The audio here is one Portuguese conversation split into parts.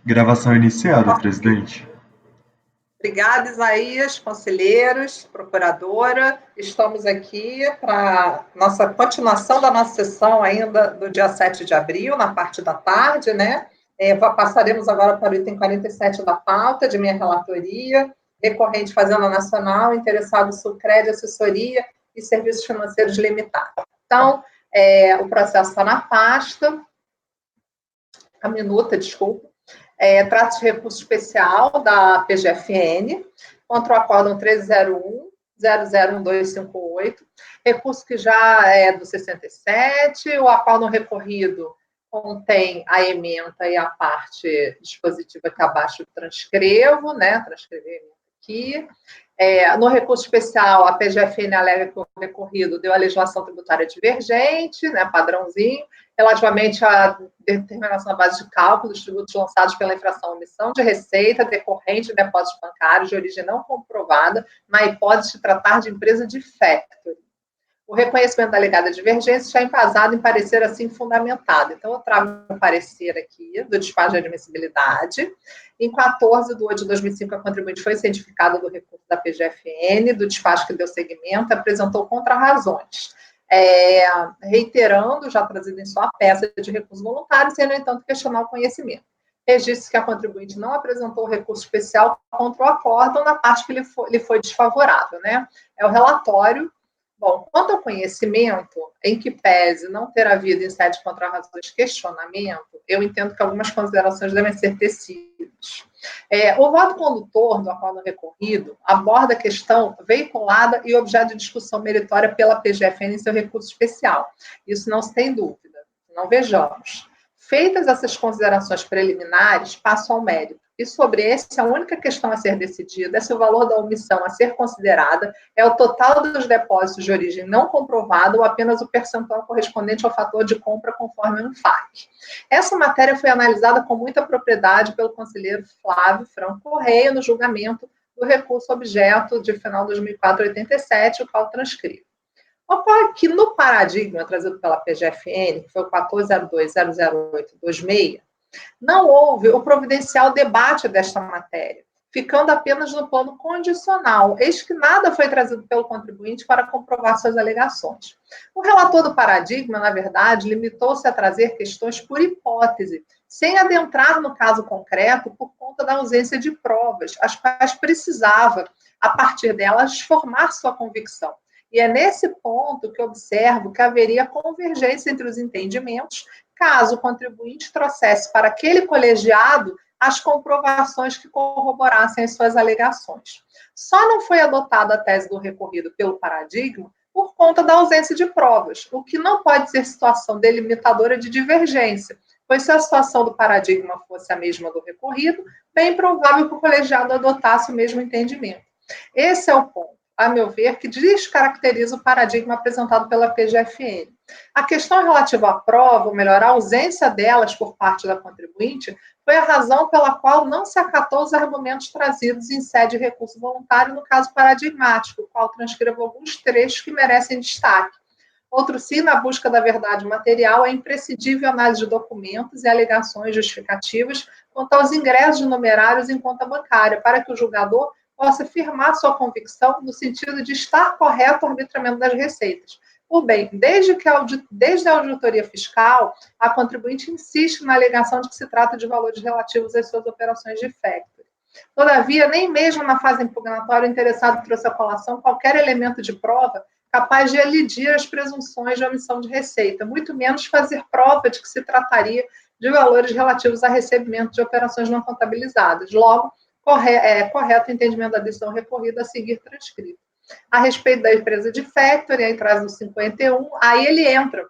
Gravação iniciada, Ok. presidente. Obrigada, Isaías, conselheiros, procuradora. Estamos aqui para nossa continuação da nossa sessão ainda do dia 7 de abril, na parte da tarde, né? Passaremos agora para o item 47 da pauta de minha relatoria, recorrente Fazenda Nacional, interessado Sulcred, assessoria e serviços financeiros limitados. Então, o processo está na pasta, a minuta, desculpa. Trata-se de recurso especial da PGFN contra o acórdão 1301-001258, recurso que já é do 67, o acórdão recorrido contém a ementa e a parte dispositiva que abaixo transcrevo, né? Transcrever aqui. No recurso especial, a PGFN alega que o recorrido deu a legislação tributária divergente, né, padrãozinho, relativamente à determinação da base de cálculo dos tributos lançados pela infração à omissão de receita decorrente de depósitos bancários de origem não comprovada, na hipótese de tratar de empresa de factoring. O reconhecimento da alegada divergência está embasado em parecer assim fundamentado. Então, eu trago um parecer aqui do despacho de admissibilidade. Em 14 de 8 de 2005, a contribuinte foi cientificada do recurso da PGFN, do despacho que deu seguimento, apresentou contrarrazões, reiterando, já trazido em sua peça de recurso voluntário, sem, no entanto, questionar o conhecimento. Registra que a contribuinte não apresentou recurso especial contra o acórdão na parte que lhe foi desfavorável, né? É o relatório. Bom, quanto ao conhecimento, em que pese não ter havido em sede contra razões questionamento, eu entendo que algumas considerações devem ser tecidas. O voto condutor do acordo recorrido aborda a questão veiculada e objeto de discussão meritória pela PGFN em seu recurso especial. Isso não se tem dúvida, não vejamos. Feitas essas considerações preliminares, passo ao mérito. E sobre esse, a única questão a ser decidida é se o valor da omissão a ser considerada é o total dos depósitos de origem não comprovada ou apenas o percentual correspondente ao fator de compra conforme o ENFAC. Essa matéria foi analisada com muita propriedade pelo conselheiro Flávio Franco Correia no julgamento do recurso objeto de final 2004-87, o qual transcrevo. Ocorre que no paradigma trazido pela PGFN, que foi o 1402-00826, não houve o providencial debate desta matéria, ficando apenas no plano condicional, eis que nada foi trazido pelo contribuinte para comprovar suas alegações. O relator do paradigma, na verdade, limitou-se a trazer questões por hipótese, sem adentrar no caso concreto por conta da ausência de provas, as quais precisava, a partir delas, formar sua convicção. E é nesse ponto que observo que haveria convergência entre os entendimentos, caso o contribuinte trouxesse para aquele colegiado as comprovações que corroborassem as suas alegações. Só não foi adotada a tese do recorrido pelo paradigma por conta da ausência de provas, o que não pode ser situação delimitadora de divergência, pois se a situação do paradigma fosse a mesma do recorrido, bem provável que o colegiado adotasse o mesmo entendimento. Esse é o ponto, a meu ver, que descaracteriza o paradigma apresentado pela PGFN. A questão relativa à prova, ou melhor, a ausência delas por parte da contribuinte, foi a razão pela qual não se acatou os argumentos trazidos em sede de recurso voluntário no caso paradigmático, o qual transcrevo alguns trechos que merecem destaque. Outro sim, na busca da verdade material, é imprescindível a análise de documentos e alegações justificativas quanto aos ingressos de numerários em conta bancária, para que o julgador possa firmar sua convicção no sentido de estar correto o arbitramento das receitas. Por bem, desde a auditoria fiscal, a contribuinte insiste na alegação de que se trata de valores relativos às suas operações de factoring. Todavia, nem mesmo na fase impugnatória, o interessado trouxe à colação qualquer elemento de prova capaz de elidir as presunções de omissão de receita, muito menos fazer prova de que se trataria de valores relativos a recebimento de operações não contabilizadas. Logo, correto o entendimento da decisão recorrida a seguir transcrito. A respeito da empresa de factoring, aí traz no 51, aí ele entra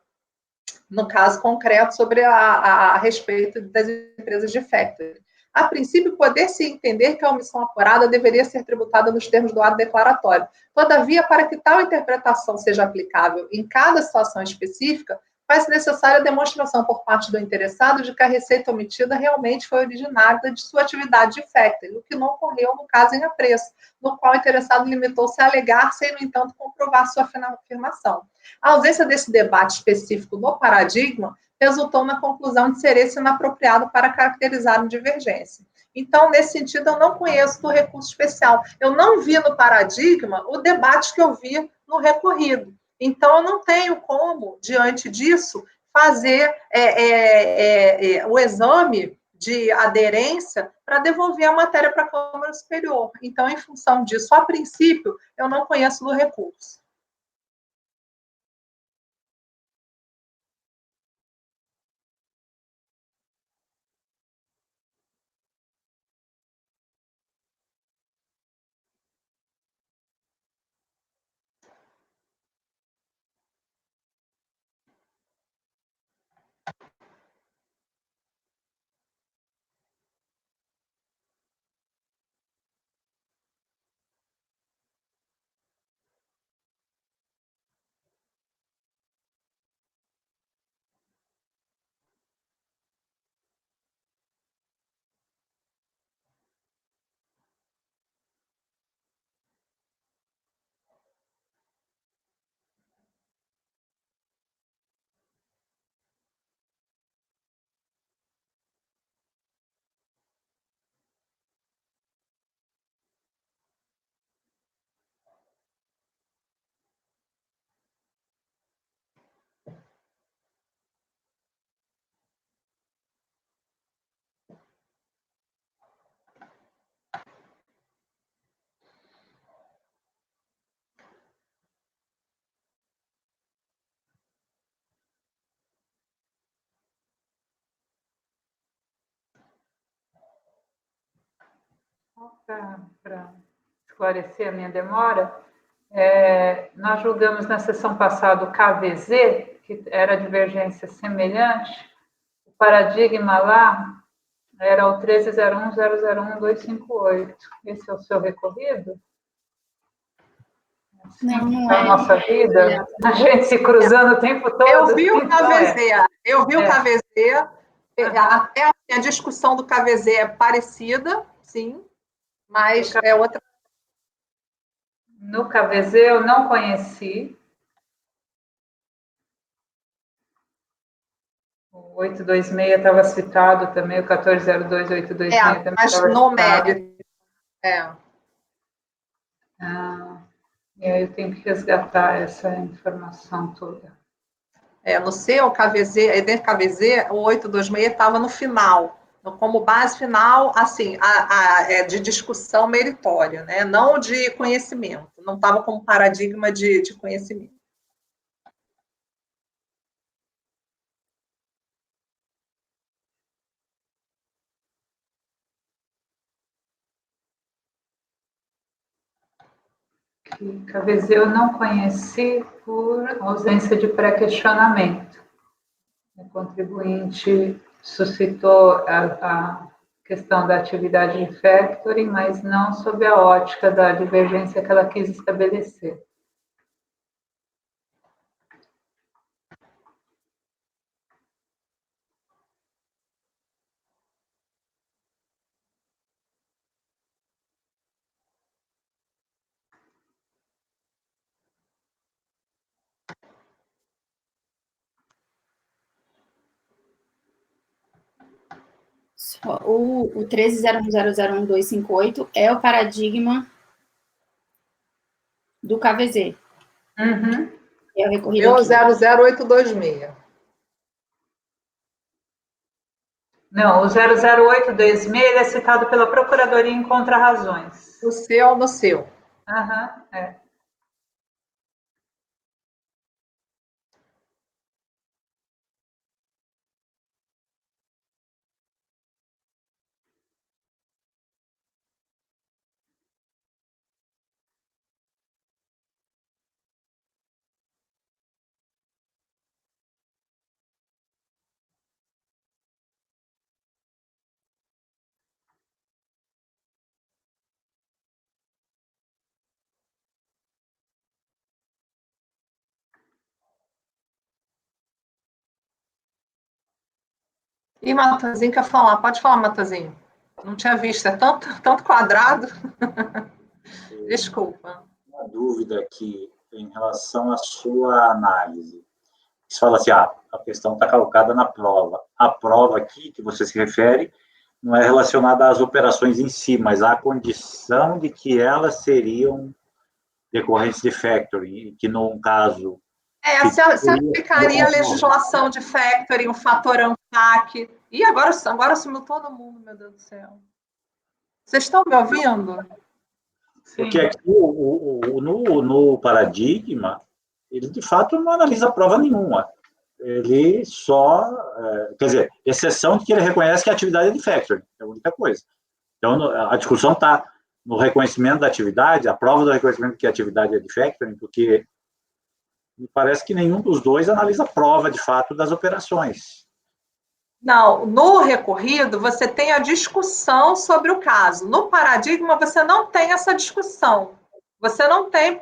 no caso concreto sobre a respeito das empresas de factoring. A princípio, poder-se entender que a omissão apurada deveria ser tributada nos termos do ato declaratório. Todavia, para que tal interpretação seja aplicável em cada situação específica, faz-se necessária a demonstração por parte do interessado de que a receita omitida realmente foi originária de sua atividade de factoring, o que não ocorreu no caso em apreço, no qual o interessado limitou-se a alegar, sem, no entanto, comprovar sua afirmação. A ausência desse debate específico no paradigma resultou na conclusão de ser esse inapropriado para caracterizar uma divergência. Então, nesse sentido, eu não conheço do recurso especial. Eu não vi no paradigma o debate que eu vi no recorrido. Então, eu não tenho como, diante disso, fazer o exame de aderência para devolver a matéria para a Câmara Superior. Então, em função disso, a princípio, eu não conheço do recurso. Para esclarecer a minha demora, nós julgamos na sessão passada o KVZ, que era divergência semelhante, o paradigma lá era o 1301001258. Esse é o seu recorrido? Não, não é. Na nossa vida, a gente se cruzando o tempo todo. Eu vi o KVZ, o KVZ, até a discussão do KVZ é parecida, sim, mas é outra. No KVZ eu não conheci. O 826 estava citado também, o 1402-826 também mas estava no citado. mérito. E aí eu tenho que resgatar essa informação toda. No seu KVZ, dentro do KVZ, o 826 estava no final, como base final, assim, de discussão meritória, né? Não de conhecimento, não estava como paradigma de conhecimento. KVZ eu não conheci por ausência de pré-questionamento. O contribuinte suscitou a questão da atividade de factoring, mas não sob a ótica da divergência que ela quis estabelecer. O 1301001258 é o paradigma do KVZ. Uhum. É o recorrido Meu 00826. Não, o 00826 ele é citado pela Procuradoria em Contra-Razões. No seu. É. E Matazinho quer falar. Pode falar, Matazinho. Não tinha visto. É tanto quadrado. Desculpa. Uma dúvida aqui em relação à sua análise. Você fala assim, a questão está colocada na prova. A prova aqui, que você se refere, não é relacionada às operações em si, mas à condição de que elas seriam decorrentes de factoring, que num caso... Se aplicaria a legislação de factoring, o fator ANFAC. E agora sumiu todo mundo, meu Deus do céu. Vocês estão me ouvindo? Porque aqui, no paradigma, ele, de fato, não analisa prova nenhuma. Ele só... quer dizer, exceção de que ele reconhece que a atividade é de factoring, é a única coisa. Então, a discussão está no reconhecimento da atividade, a prova do reconhecimento que a atividade é de factoring, porque me parece que nenhum dos dois analisa a prova, de fato, das operações. Não, no recorrido, você tem a discussão sobre o caso. No paradigma, você não tem essa discussão. Você não tem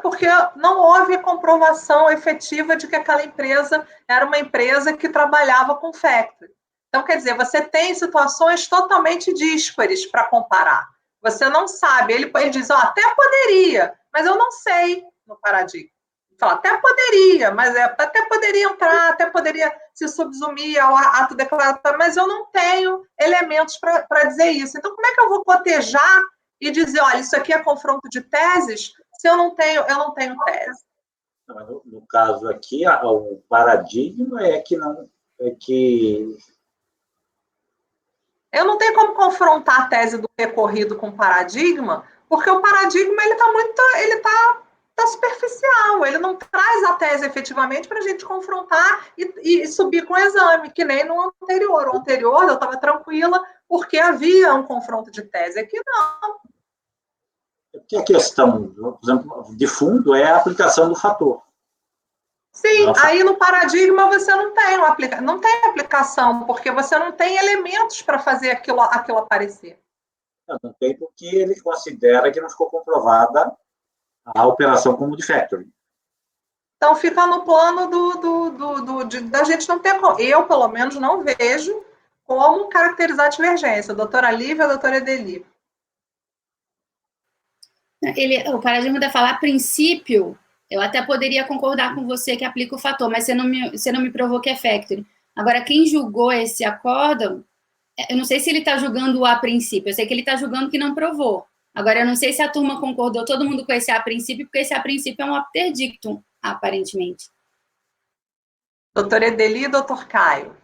porque não houve comprovação efetiva de que aquela empresa era uma empresa que trabalhava com factoring. Então, quer dizer, você tem situações totalmente díspares para comparar. Você não sabe. Ele diz, até poderia, mas eu não sei no paradigma. Fala, até poderia, mas até poderia entrar, até poderia se subsumir ao ato declaratório, mas eu não tenho elementos para dizer isso. Então, como é que eu vou cotejar e dizer, olha, isso aqui é confronto de teses, se eu não tenho tese? No caso aqui, o paradigma é que não... Eu não tenho como confrontar a tese do recorrido com o paradigma, porque o paradigma ele está superficial, ele não traz a tese efetivamente para a gente confrontar e subir com o exame, que nem no anterior. O anterior eu estava tranquila porque havia um confronto de tese. Aqui não. Porque a questão, por exemplo, de fundo é a aplicação do fator. Sim, aí no paradigma você não tem aplicação, porque você não tem elementos para fazer aquilo aparecer. Não tem, porque ele considera que não ficou comprovada a operação como de factoring. Então fica no plano da gente não ter... Eu, pelo menos, não vejo como caracterizar a divergência. A doutora Lívia, a doutora Edeli. O paradigma da falar, a princípio, eu até poderia concordar com você que aplica o fator, mas você não me provou que é factoring. Agora, quem julgou esse acórdão, eu não sei se ele está julgando a princípio, eu sei que ele está julgando que não provou. Agora, eu não sei se a turma concordou, todo mundo com esse a princípio, porque esse a princípio é um apter dictum, aparentemente. Doutora Edeli e doutor Caio.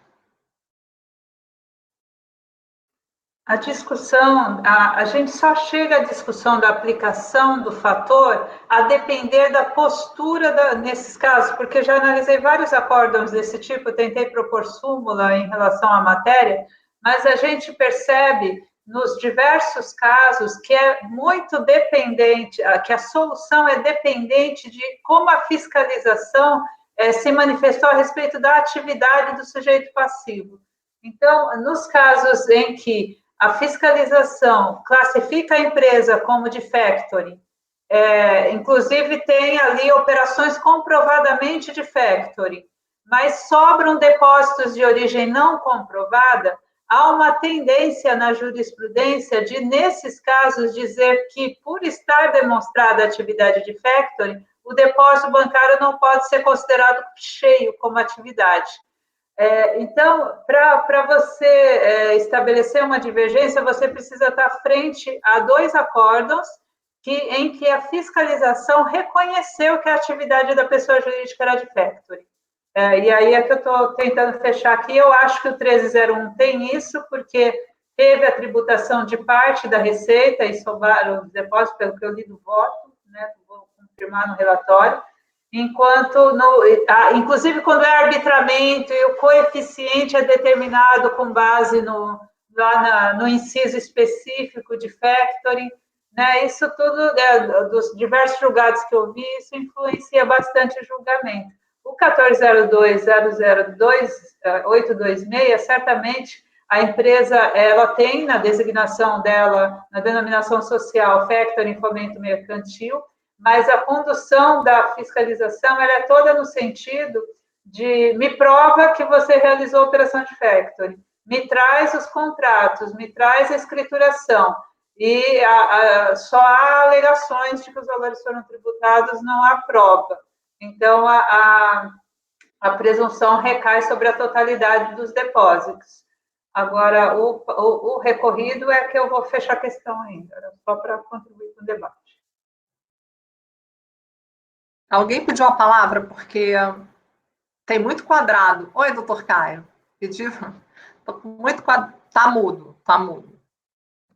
A discussão, a gente só chega à discussão da aplicação do fator a depender da postura nesses casos, porque já analisei vários acórdãos desse tipo, tentei propor súmula em relação à matéria, mas a gente percebe nos diversos casos que é muito dependente, que a solução é dependente de como a fiscalização se manifestou a respeito da atividade do sujeito passivo. Então, nos casos em que a fiscalização classifica a empresa como de factoring, inclusive tem ali operações comprovadamente de factoring, mas sobram depósitos de origem não comprovada, há uma tendência na jurisprudência de, nesses casos, dizer que, por estar demonstrada a atividade de factoring, o depósito bancário não pode ser considerado cheio como atividade. Então, para você estabelecer uma divergência, você precisa estar frente a dois acórdãos em que a fiscalização reconheceu que a atividade da pessoa jurídica era de factoring. E aí é que eu estou tentando fechar aqui. Eu acho que o 1301 tem isso, porque teve a tributação de parte da receita e sobraram os depósitos, pelo que eu li do voto, né? Vou confirmar no relatório. Enquanto, inclusive, quando é arbitramento e o coeficiente é determinado com base no inciso específico de factoring, né, isso tudo, dos diversos julgados que eu vi, isso influencia bastante o julgamento. O 1402.002.826, certamente, a empresa ela tem na designação dela, na denominação social, factoring fomento mercantil, mas a condução da fiscalização ela é toda no sentido de me prova que você realizou a operação de factoring, me traz os contratos, me traz a escrituração, e só há alegações de que os valores foram tributados, não há prova. Então, a presunção recai sobre a totalidade dos depósitos. Agora, o recorrido é que eu vou fechar a questão ainda, era só para contribuir com o debate. Alguém pediu a palavra porque tem muito quadrado. Oi, doutor Caio. Pediu? Muito quadrado. Tá mudo, tá mudo.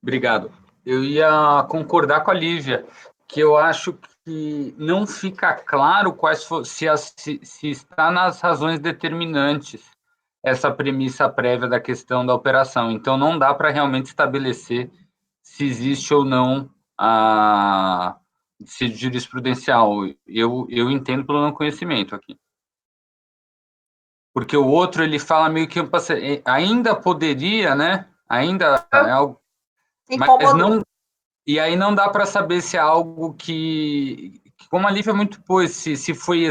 Obrigado. Eu ia concordar com a Lívia, que eu acho que não fica claro se está nas razões determinantes essa premissa prévia da questão da operação. Então, não dá para realmente estabelecer se existe ou não a jurisprudencial. Eu entendo pelo não conhecimento aqui. Porque o outro, ele fala meio que ainda poderia, né? Ainda é algo... Mas não... E aí não dá para saber se é algo que como a Lívia muito pôs, se foi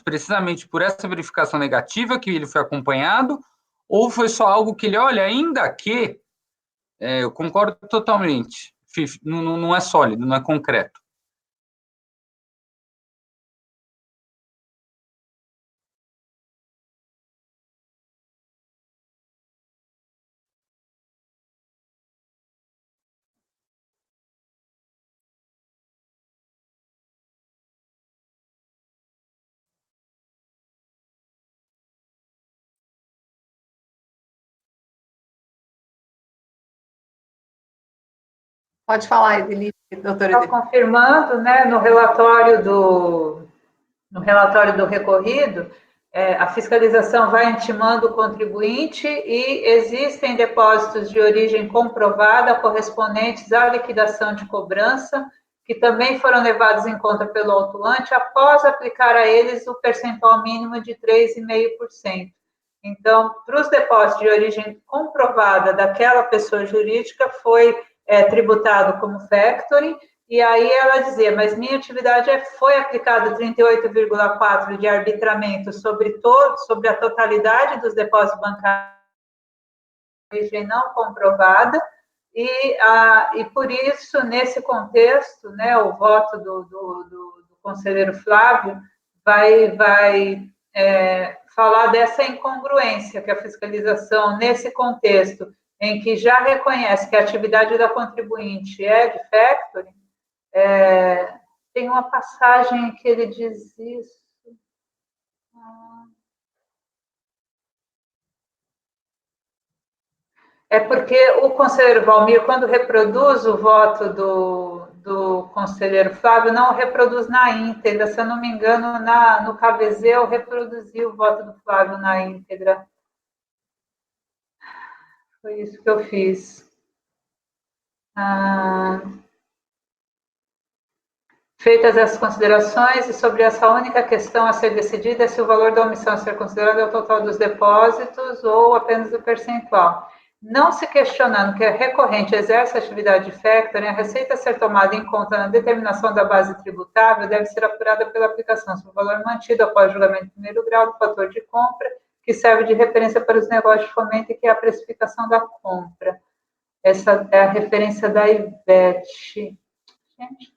precisamente por essa verificação negativa que ele foi acompanhado, ou foi só algo que ele, olha, ainda que, eu concordo totalmente, não é sólido, não é concreto. Pode falar, Edenise, doutora Edenise. Confirmando, né, no relatório do recorrido, a fiscalização vai intimando o contribuinte e existem depósitos de origem comprovada correspondentes à liquidação de cobrança, que também foram levados em conta pelo autuante após aplicar a eles o percentual mínimo de 3,5%. Então, para os depósitos de origem comprovada daquela pessoa jurídica, foi tributado como factoring, e aí ela dizia, mas minha atividade foi aplicado 38,4% de arbitramento sobre a totalidade dos depósitos bancários de origem não comprovada, e por isso, nesse contexto, né, o voto do conselheiro Flávio vai falar dessa incongruência que a fiscalização, nesse contexto, em que já reconhece que a atividade da contribuinte é de factoring, tem uma passagem que ele diz isso. É porque o conselheiro Valmir, quando reproduz o voto do conselheiro Flávio, não reproduz na íntegra. Se eu não me engano, no KVZ eu reproduzi o voto do Flávio na íntegra. Foi isso que eu fiz. Feitas essas considerações, e sobre essa única questão a ser decidida, se o valor da omissão a ser considerado é o total dos depósitos ou apenas o percentual. Não se questionando que a recorrente exerce a atividade de factoring, a receita a ser tomada em conta na determinação da base tributável deve ser apurada pela aplicação sobre o valor mantido após julgamento de primeiro grau do fator de compra, que serve de referência para os negócios de fomento e que é a precificação da compra. Essa é a referência da IBET. Gente,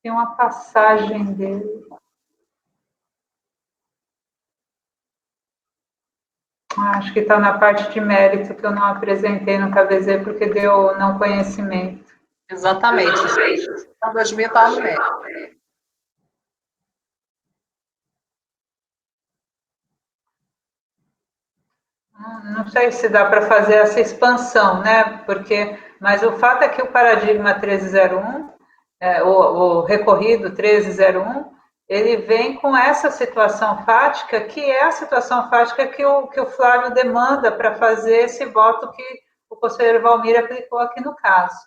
tem uma passagem dele. Acho que está na parte de mérito que eu não apresentei no KVZ porque deu não conhecimento. Exatamente. Então, 2000 está no mérito. Não sei se dá para fazer essa expansão, né? Mas o fato é que o paradigma 1301, o recorrido 1301, ele vem com essa situação fática, que é a situação fática que o Flávio demanda para fazer esse voto que o conselheiro Valmir aplicou aqui no caso.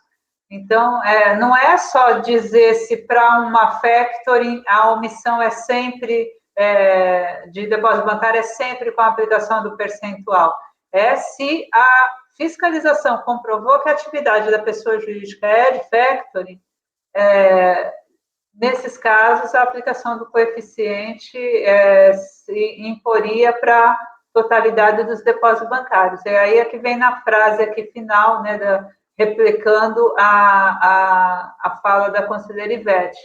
Então, não é só dizer se para uma factoring a omissão é sempre de depósito bancário é sempre com a aplicação do percentual. É se a fiscalização comprovou que a atividade da pessoa jurídica é de factoring, nesses casos, a aplicação do coeficiente se imporia para a totalidade dos depósitos bancários. E aí é que vem na frase aqui final, né, replicando a fala da conselheira Ivete.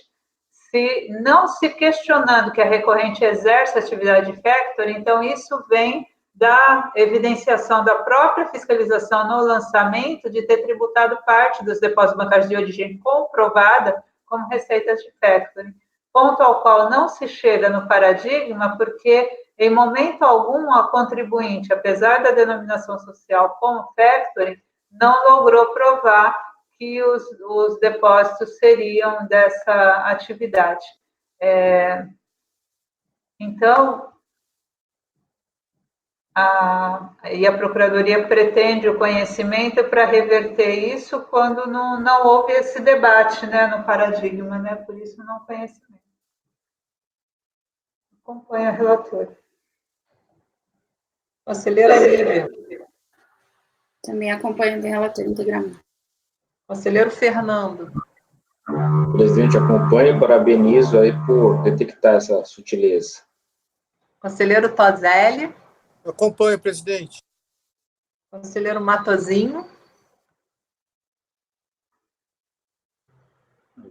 não se questionando que a recorrente exerce atividade de factoring, então isso vem da evidenciação da própria fiscalização no lançamento de ter tributado parte dos depósitos bancários de origem comprovada como receitas de factoring. Ponto ao qual não se chega no paradigma, porque em momento algum a contribuinte, apesar da denominação social como factoring, não logrou provar que os depósitos seriam dessa atividade. Então, a Procuradoria pretende o conhecimento para reverter isso quando não houve esse debate, né, no paradigma, né, por isso não conhecimento. Acompanha a relatora. Conselheira Lívia. Também acompanho o relator integralmente. Conselheiro Fernando. Presidente, acompanho e parabenizo aí por detectar essa sutileza. Conselheiro Tozelli. Acompanho, presidente. Conselheiro Matosinho.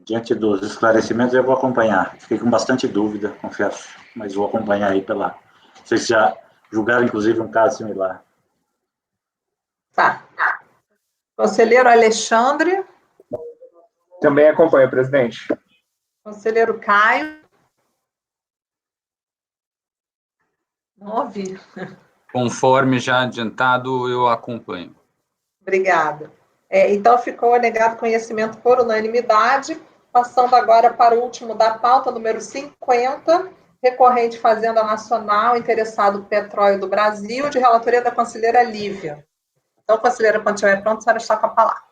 Diante dos esclarecimentos, eu vou acompanhar. Fiquei com bastante dúvida, confesso, mas vou acompanhar aí pela... Vocês já julgaram, inclusive, um caso similar. Tá. Conselheiro Alexandre. Também acompanho, presidente. Conselheiro Caio. Não ouvi. Conforme já adiantado, eu acompanho. Obrigada. Então, ficou negado conhecimento por unanimidade. Passando agora para o último da pauta, número 50, recorrente Fazenda Nacional, interessado Petróleo do Brasil, de relatoria da conselheira Lívia. Então, conselheira, quando estiver pronto, a senhora está com a palavra.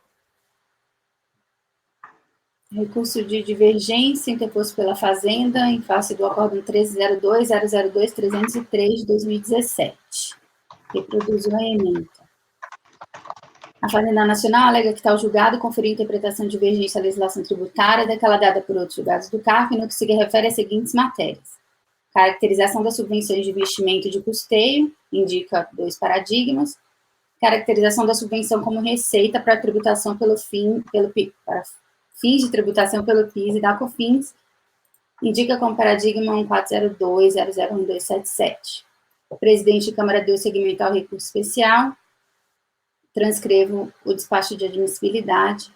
Recurso de divergência interposto pela Fazenda em face do Acórdão 1302-002-303 de 2017. Reproduziu a ementa. A Fazenda Nacional alega que tal julgado conferiu interpretação de divergência à legislação tributária daquela dada por outros julgados do CARF no que se refere às seguintes matérias. Caracterização das subvenções de investimento e de custeio, indica 2 paradigmas. Caracterização da subvenção como receita para tributação para fins de tributação pelo PIS e da COFINS, indica como paradigma 1402.001277. O presidente da Câmara deu seguimento ao recurso especial. Transcrevo o despacho de admissibilidade.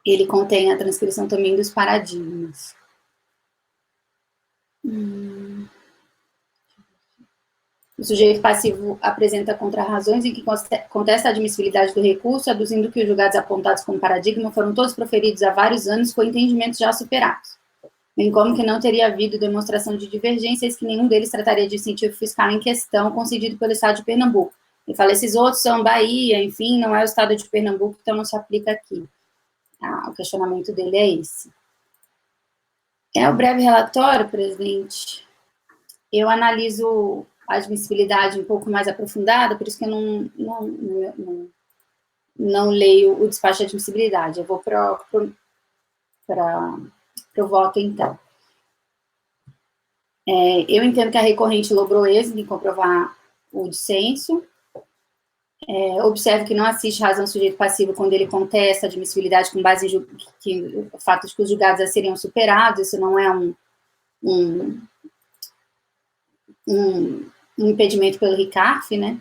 Ele contém a transcrição também dos paradigmas. O sujeito passivo apresenta contrarrazões em que contesta a admissibilidade do recurso, aduzindo que os julgados apontados como paradigma foram todos proferidos há vários anos com entendimentos já superados, bem como que não teria havido demonstração de divergências, que nenhum deles trataria de incentivo fiscal em questão concedido pelo Estado de Pernambuco. Ele fala, esses outros são Bahia, enfim, não é o Estado de Pernambuco, então não se aplica aqui. O questionamento dele é esse. O breve relatório, presidente, eu analiso a admissibilidade um pouco mais aprofundada, por isso que eu não leio o despacho de admissibilidade. Eu vou para o voto, então. Eu entendo que a recorrente logrou êxito em comprovar o dissenso. Observo que não assiste razão sujeito passivo quando ele contesta a admissibilidade com base em o fato de que os julgados já seriam superados. Isso não é um impedimento pelo RICARF, né?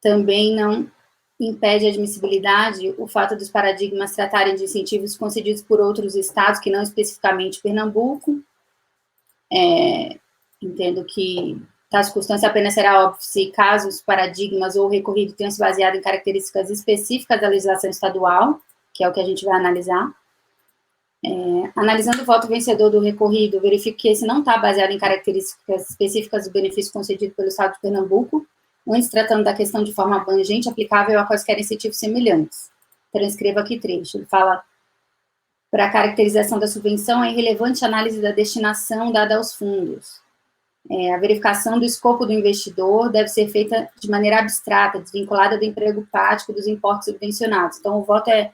Também não impede a admissibilidade o fato dos paradigmas tratarem de incentivos concedidos por outros estados, que não especificamente Pernambuco. Entendo que tal circunstância apenas será óbvio se casos, paradigmas ou recorrido tenham se baseado em características específicas da legislação estadual, que é o que a gente vai analisar. Analisando o voto vencedor do recorrido, verifico que esse não está baseado em características específicas do benefício concedido pelo Estado de Pernambuco, antes tratando da questão de forma abrangente aplicável a quaisquer incentivos semelhantes. Transcrevo aqui trecho. Ele fala, para a caracterização da subvenção, é irrelevante a análise da destinação dada aos fundos. A verificação do escopo do investidor deve ser feita de maneira abstrata, desvinculada do emprego prático dos importes subvencionados. Então, o voto é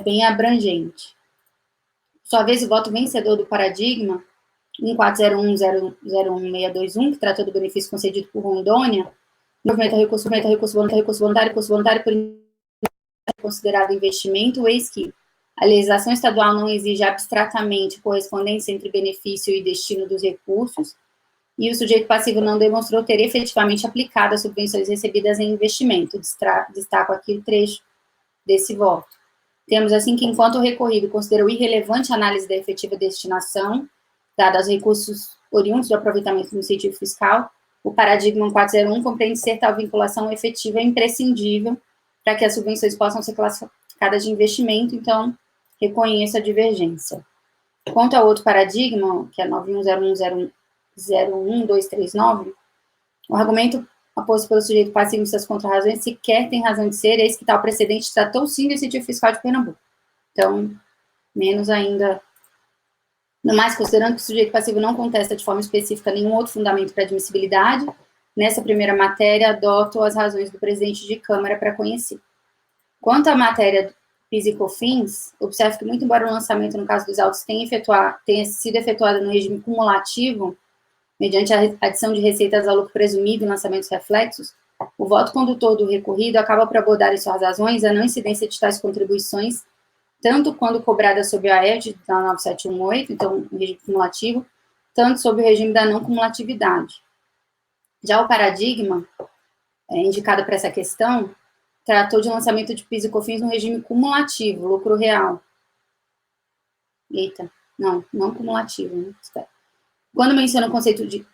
bem abrangente. Sua vez, o voto vencedor do paradigma, 1401.001.621, que tratou do benefício concedido por Rondônia, movimento recurso voluntário por considerado investimento, eis que, A legislação estadual não exige abstratamente correspondência entre benefício e destino dos recursos, e o sujeito passivo não demonstrou ter efetivamente aplicado as subvenções recebidas em investimento. Destaco aqui o trecho desse voto. Temos, assim, que enquanto o recorrido considerou irrelevante a análise da efetiva destinação, dada aos recursos oriundos do aproveitamento do incentivo fiscal, o paradigma 401 compreende ser tal vinculação efetiva e imprescindível para que as subvenções possam ser classificadas de investimento, então, reconheço a divergência. Quanto ao outro paradigma, que é 9101011239, o argumento aposto pelo sujeito passivo em suas contrarrazões sequer tem razão de ser, eis que tal precedente tratou sim do incentivo fiscal de Pernambuco. Então, menos ainda. No mais, considerando que o sujeito passivo não contesta de forma específica nenhum outro fundamento para admissibilidade, nessa primeira matéria, adoto as razões do presidente de Câmara para conhecer. Quanto à matéria do PIS e COFINS, observo que, muito embora o lançamento, no caso dos autos, tenha sido efetuado no regime cumulativo, mediante a adição de receitas ao lucro presumido e lançamentos reflexos, o voto condutor do recorrido acaba por abordar em suas razões a não incidência de tais contribuições, tanto quando cobrada sob a égide da 9718, então, o regime cumulativo, tanto sob o regime da não cumulatividade. Já o paradigma, indicado para essa questão, tratou de lançamento de PIS e COFINS no regime cumulativo, lucro real. Eita, não cumulativo, né? Espera. Quando menciona o conceito de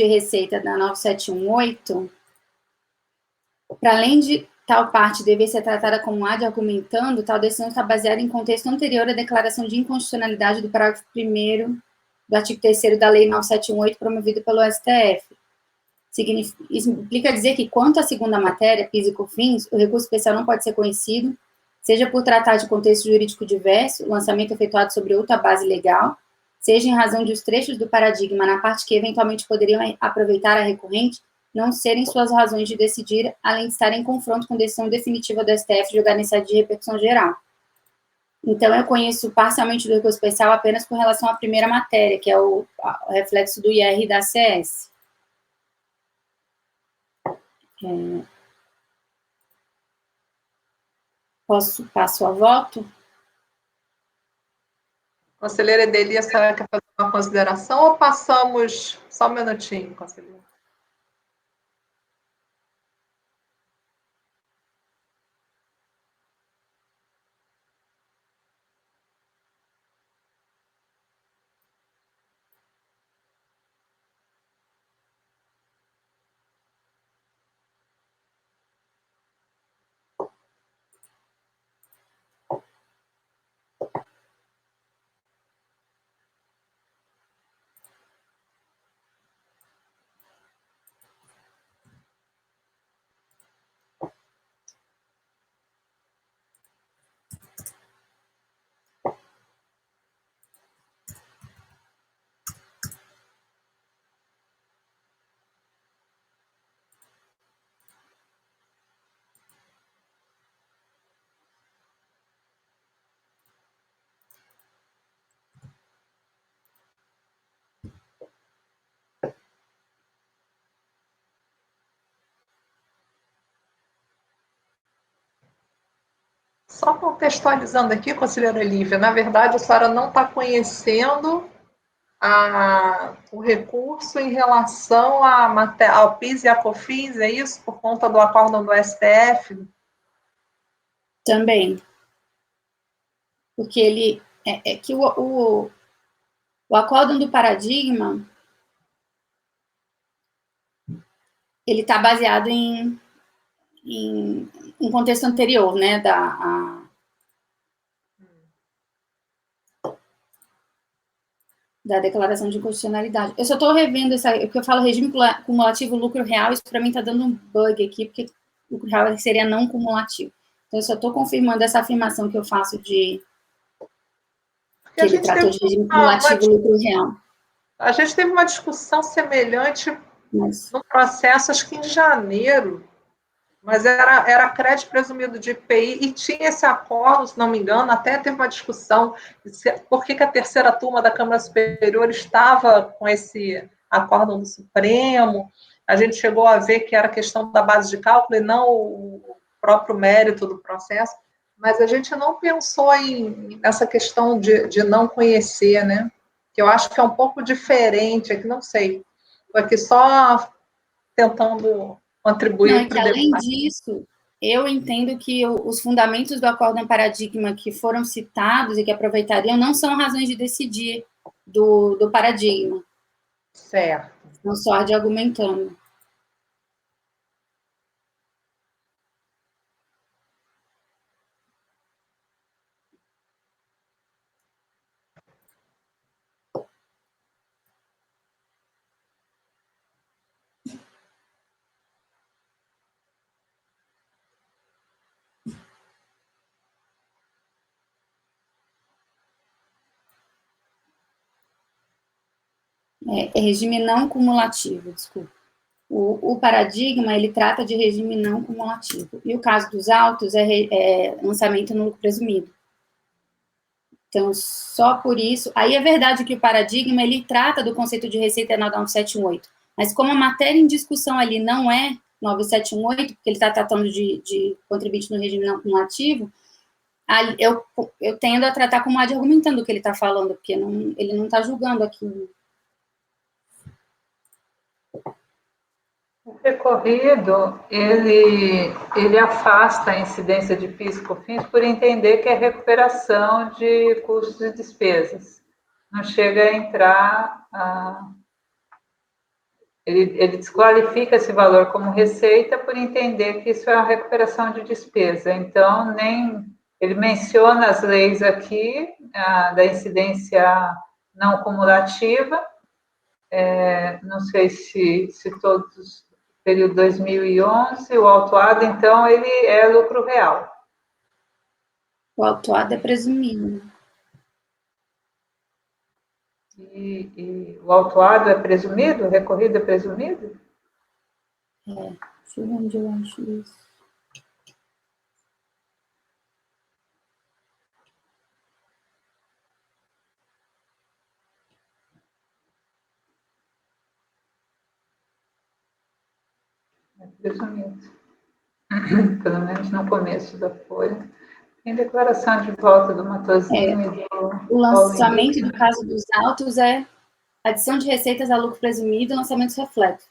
receita da 9718, para além de tal parte dever ser tratada como ad argumentando, tal decisão está baseada em contexto anterior à declaração de inconstitucionalidade do parágrafo 1º do artigo 3º da Lei 9718, promovido pelo STF. Isso implica dizer que, quanto à segunda matéria, PIS e COFINS, o recurso especial não pode ser conhecido, seja por tratar de contexto jurídico diverso, lançamento efetuado sobre outra base legal, seja em razão de os trechos do paradigma na parte que eventualmente poderiam aproveitar a recorrente, não serem suas razões de decidir, além de estar em confronto com a decisão definitiva do STF de organização de repercussão geral. Então, eu conheço parcialmente do recurso especial apenas com relação à primeira matéria, que é o reflexo do IR e da CS. Passo a voto? Conselheira Edeli, a senhora quer fazer uma consideração ou passamos só um minutinho, conselheira? Só contextualizando aqui, conselheira Lívia, na verdade, a senhora não está conhecendo o recurso em relação ao PIS e à COFINS, é isso? Por conta do acórdão do STF? Também. Porque ele... que o acórdão do paradigma, ele está baseado em um contexto anterior, né, da declaração de inconstitucionalidade. Eu só estou revendo porque eu falo regime cumulativo lucro real, isso para mim está dando um bug aqui, porque lucro real seria não cumulativo. Então, eu só estou confirmando essa afirmação que eu faço de que ele tratou de regime cumulativo lucro real. A gente teve uma discussão semelhante no processo, acho que em janeiro, mas era crédito presumido de IPI e tinha esse acordo, se não me engano, até teve uma discussão por que a terceira turma da Câmara Superior estava com esse acórdão do Supremo. A gente chegou a ver que era questão da base de cálculo e não o próprio mérito do processo, mas a gente não pensou nessa questão de não conhecer, né? Que eu acho que é um pouco diferente, é que não sei. Estou aqui só tentando contribuir para o além debate. disso, eu entendo que os fundamentos do acórdão paradigma que foram citados e que aproveitariam não são razões de decidir do paradigma. Certo. Não só de argumentando. É regime não cumulativo, desculpa. O paradigma, ele trata de regime não cumulativo. E o caso dos autos é lançamento no lucro presumido. Então, só por isso... Aí é verdade que o paradigma, ele trata do conceito de receita anual da 9718. Mas como a matéria em discussão ali não é 9718, porque ele está tratando de contribuinte no regime não cumulativo, eu tendo a tratar como ad argumentando o que ele está falando, porque ele não está julgando aquilo. O recorrido, ele afasta a incidência de PIS e COFINS por entender que é recuperação de custos e despesas. Não chega a entrar... Ele desqualifica esse valor como receita por entender que isso é uma recuperação de despesa. Então, ele menciona as leis aqui, da incidência não cumulativa, não sei se todos, período 2011, o autuado, então, ele é lucro real. O autuado é presumido. E o autuado é presumido? O recorrido é presumido? Deixa eu ver onde eu acho isso. É presumido. Pelo menos no começo da folha. Tem declaração de volta do Matosinho e do O lançamento do caso dos autos é adição de receitas a lucro presumido e lançamentos reflexos.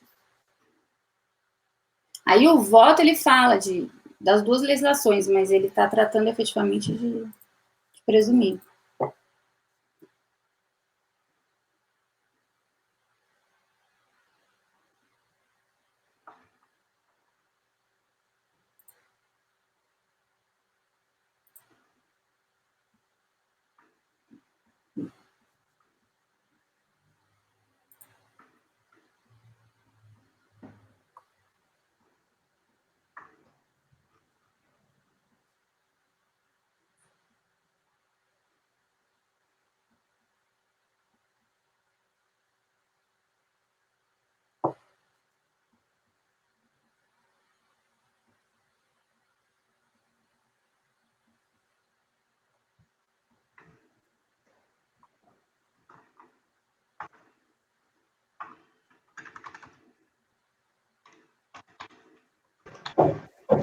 Aí o voto, ele fala das duas legislações, mas ele está tratando efetivamente de presumido.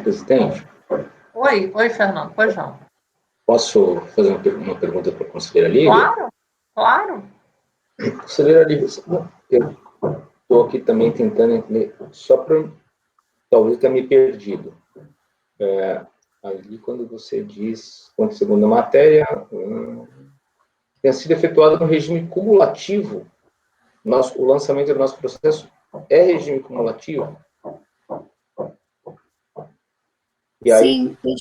Presidente? Oi, Fernando, pois não. Posso fazer uma pergunta para a conselheira Lívia? Claro. Conselheira Lívia, eu estou aqui também tentando entender, só para talvez tenha me perdido. Ali, quando você diz, quanto segundo a matéria, tenha sido efetuado no regime cumulativo, o lançamento do nosso processo é regime cumulativo? E aí, Sim.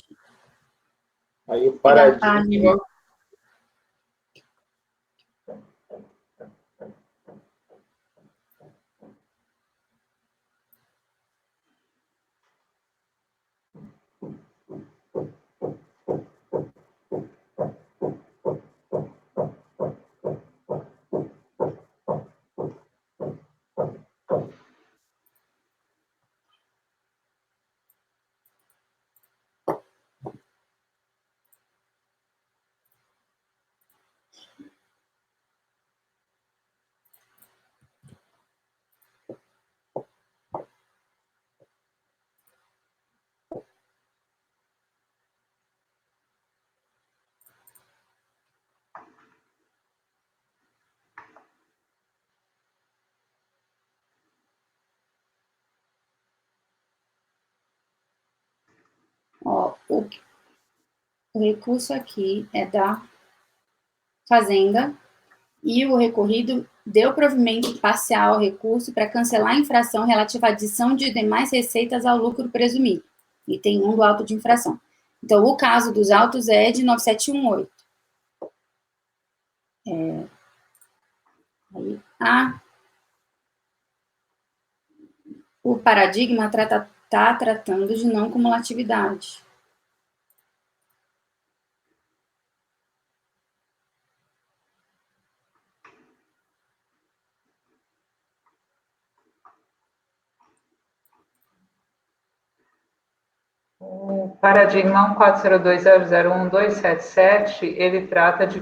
aí o paradigma... Ó, o recurso aqui é da Fazenda e o recorrido deu provimento parcial ao recurso para cancelar a infração relativa à adição de demais receitas ao lucro presumido. Item 1 do auto de infração. Então, o caso dos autos é de 9718. O paradigma está tratando de não cumulatividade. O paradigma 1402001277, ele trata de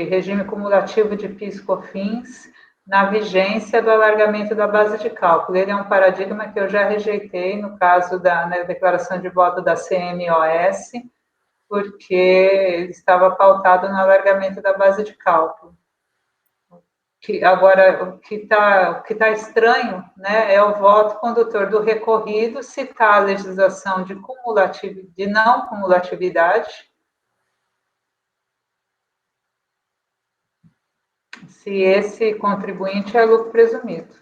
regime cumulativo de PIS e COFINS na vigência do alargamento da base de cálculo. Ele é um paradigma que eu já rejeitei no caso da declaração de voto da CMOS, porque ele estava pautado no alargamento da base de cálculo. Agora, o que tá estranho, né, é o voto condutor do recorrido citar a legislação de não cumulatividade, se esse contribuinte é lucro presumido.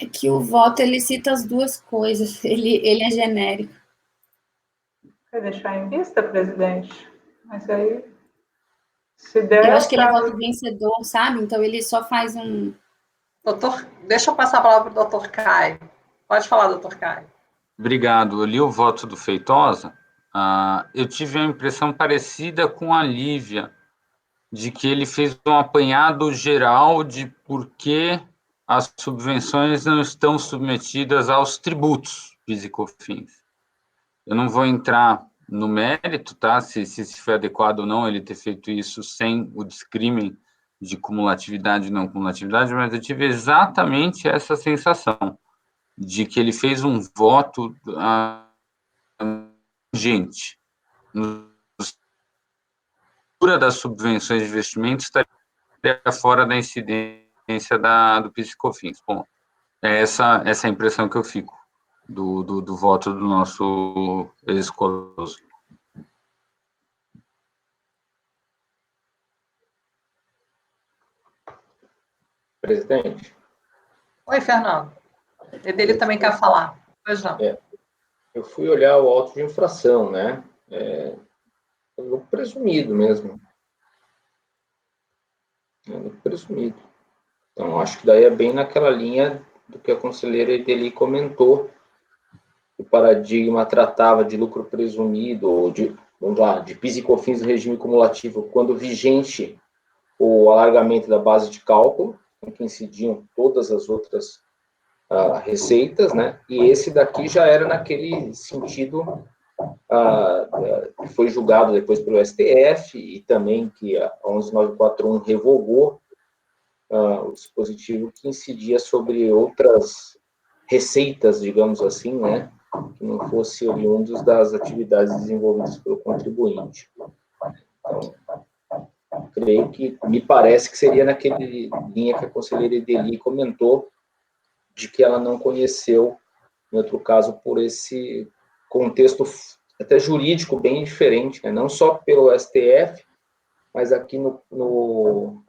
É que o voto, ele cita as duas coisas, ele é genérico. Quer deixar em vista, presidente? Mas aí... Se der, eu acho que ele é voto vencedor, sabe? Então, ele só faz um... Doutor, deixa eu passar a palavra para o doutor Caio. Pode falar, doutor Caio. Obrigado. Eu li o voto do Feitosa. Eu tive uma impressão parecida com a Lívia, de que ele fez um apanhado geral de por que as subvenções não estão submetidas aos tributos PIS e COFINS. Eu não vou entrar no mérito, tá? Se foi adequado ou não ele ter feito isso sem o discrimen de cumulatividade e não cumulatividade, mas eu tive exatamente essa sensação de que ele fez um voto gente das subvenções de investimentos estaria fora da incidência do PIS e COFINS. Bom, é essa a impressão que eu fico do voto do nosso ex-coloso. Presidente. Oi, Fernando. Ele também quer falar. Pois não. Eu fui olhar o auto de infração, né? Lucro presumido mesmo. Lucro presumido. Então, acho que daí é bem naquela linha do que a conselheira Edeli comentou. O paradigma tratava de lucro presumido, ou de PIS e COFINS no regime cumulativo, quando vigente o alargamento da base de cálculo, em que incidiam todas as outras receitas, né? E esse daqui já era naquele sentido que foi julgado depois pelo STF e também que a 11941 revogou o dispositivo que incidia sobre outras receitas, digamos assim, né? Que não fosse oriundos das atividades desenvolvidas pelo contribuinte. Então, creio que, me parece que seria naquele linha que a conselheira Edeli comentou, de que ela não conheceu, em outro caso, por esse contexto até jurídico bem diferente, né? Não só pelo STF, mas aqui no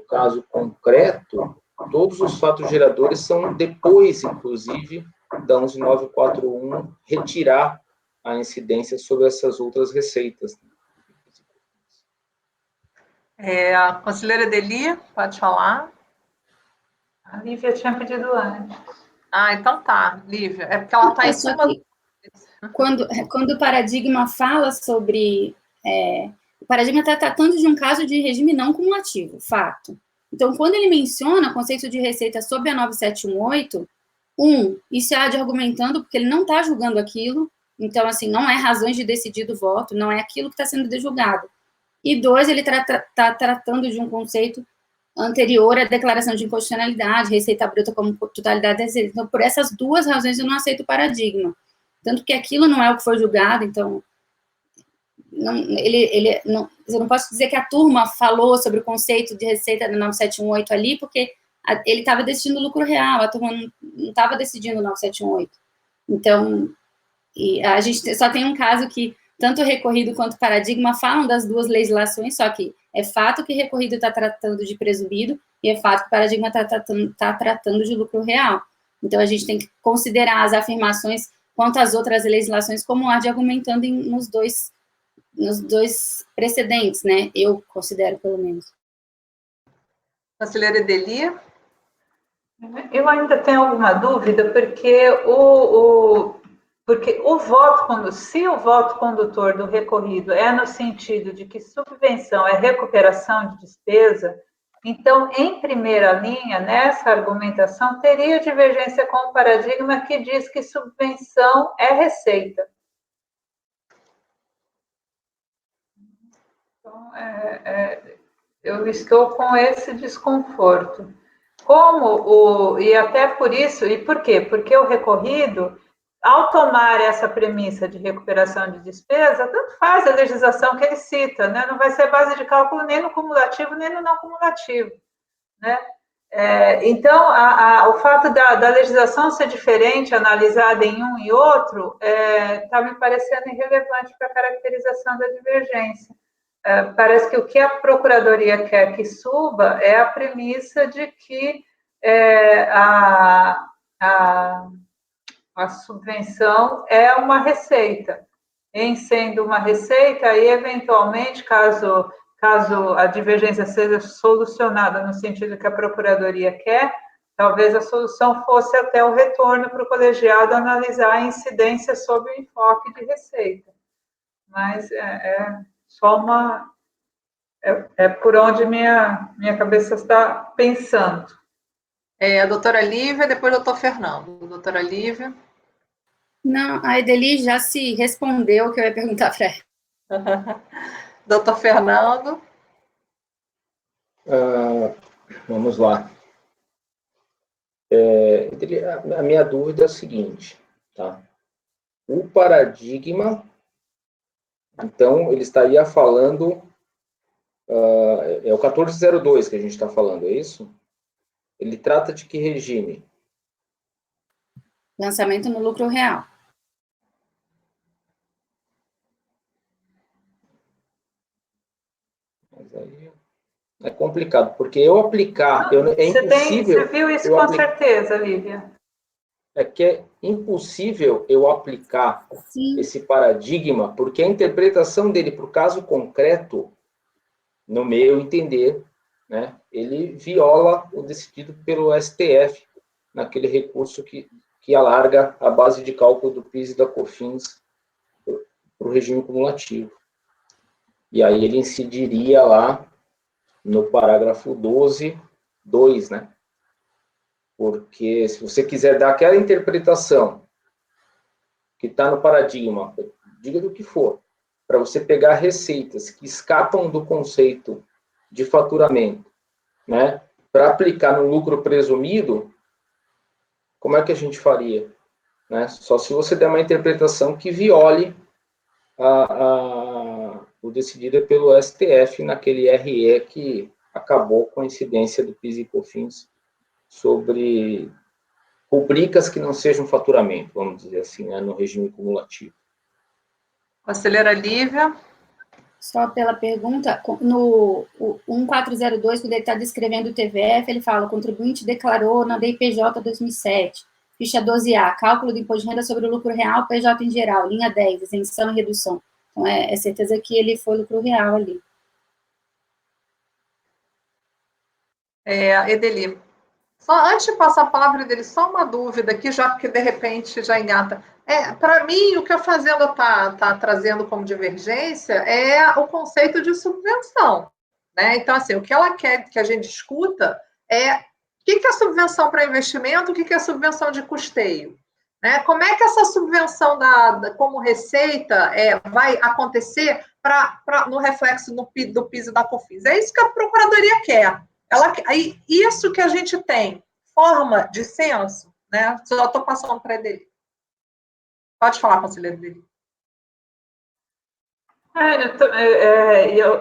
caso concreto, todos os fatos geradores são depois, inclusive, da 11941 retirar a incidência sobre essas outras receitas. A conselheira Edeli, pode falar? A Lívia tinha pedido antes. Então tá, Lívia. É porque ela está em cima... Quando o paradigma fala sobre... o paradigma está tratando de um caso de regime não cumulativo, fato. Então, quando ele menciona o conceito de receita sob a 9718, isso é ad argumentando, porque ele não está julgando aquilo, então, assim, não é razões de decidir do voto, não é aquilo que está sendo julgado. E 2, ele está tratando de um conceito anterior à declaração de inconstitucionalidade, receita bruta como totalidade da receita. Então, por essas duas razões, eu não aceito o paradigma. Tanto que aquilo não é o que foi julgado, então... eu não posso dizer que a turma falou sobre o conceito de receita da 9718 ali, porque ele estava decidindo lucro real, a turma não estava decidindo 9718. Então, a gente só tem um caso que tanto o recorrido quanto o paradigma falam das duas legislações, só que é fato que o recorrido está tratando de presumido e é fato que o paradigma está tratando de lucro real. Então, a gente tem que considerar as afirmações quanto às outras legislações como há de argumentando nos dois precedentes, né? Eu considero, pelo menos. Conselheira Edeli? Eu ainda tenho alguma dúvida, porque o voto, se o voto condutor do recorrido é no sentido de que subvenção é recuperação de despesa, então, em primeira linha, nessa argumentação, teria divergência com o paradigma que diz que subvenção é receita. Então, eu estou com esse desconforto. E até por isso, e por quê? Porque o recorrido, ao tomar essa premissa de recuperação de despesa, tanto faz a legislação que ele cita, né? Não vai ser base de cálculo nem no cumulativo, nem no não cumulativo, né? Então, o fato da legislação ser diferente, analisada em um e outro, está me parecendo irrelevante para a caracterização da divergência. Parece que o que a Procuradoria quer que suba é a premissa de que a subvenção é uma receita. Em sendo uma receita, aí, eventualmente, caso a divergência seja solucionada no sentido que a Procuradoria quer, talvez a solução fosse até o retorno para o colegiado analisar a incidência sobre o enfoque de receita. Mas só por onde minha cabeça está pensando. A doutora Lívia, depois o doutor Fernando. Doutora Lívia. Não, a Edeli já se respondeu o que eu ia perguntar para ela. Doutor Fernando. Vamos lá. A minha dúvida é a seguinte, tá? O paradigma, então, ele estaria falando, é o 1402 que a gente está falando, é isso? Ele trata de que regime? Lançamento no lucro real. Mas aí é complicado, porque eu aplicar... é impossível... Você viu isso com certeza, Lívia? É que é impossível eu aplicar esse paradigma, porque a interpretação dele para o caso concreto, no meu entender, né, ele viola o decidido pelo STF, naquele recurso que alarga a base de cálculo do PIS e da COFINS para o regime cumulativo. E aí ele incidiria lá no parágrafo 12(2), né? Porque se você quiser dar aquela interpretação que está no paradigma, diga do que for, para você pegar receitas que escapam do conceito de faturamento, né, para aplicar no lucro presumido, como é que a gente faria? Né? Só se você der uma interpretação que viole o decidido pelo STF naquele RE que acabou com a incidência do PIS e COFINS sobre rubricas que não sejam faturamento, vamos dizer assim, né, no regime cumulativo. Conselheira Lívia. Só pela pergunta, no 1402, quando ele está descrevendo o TVF, ele fala, o contribuinte declarou na DIPJ 2007, ficha 12A, cálculo do imposto de renda sobre o lucro real, PJ em geral, linha 10, isenção e redução. Então, é certeza que ele foi lucro real ali. Edeli. Só antes de passar a palavra dele, só uma dúvida aqui, já que de repente já engata. Para mim, o que a Fazenda está trazendo como divergência é o conceito de subvenção. Né? Então, assim, o que ela quer que a gente discuta é o que é subvenção para investimento, o que é subvenção de custeio. Né? Como é que essa subvenção como receita vai acontecer no reflexo do PIS e da COFINS? É isso que a Procuradoria quer. Isso que a gente tem, forma de censo, né? Só estou passando para ele. Pode falar, conselheiro dele.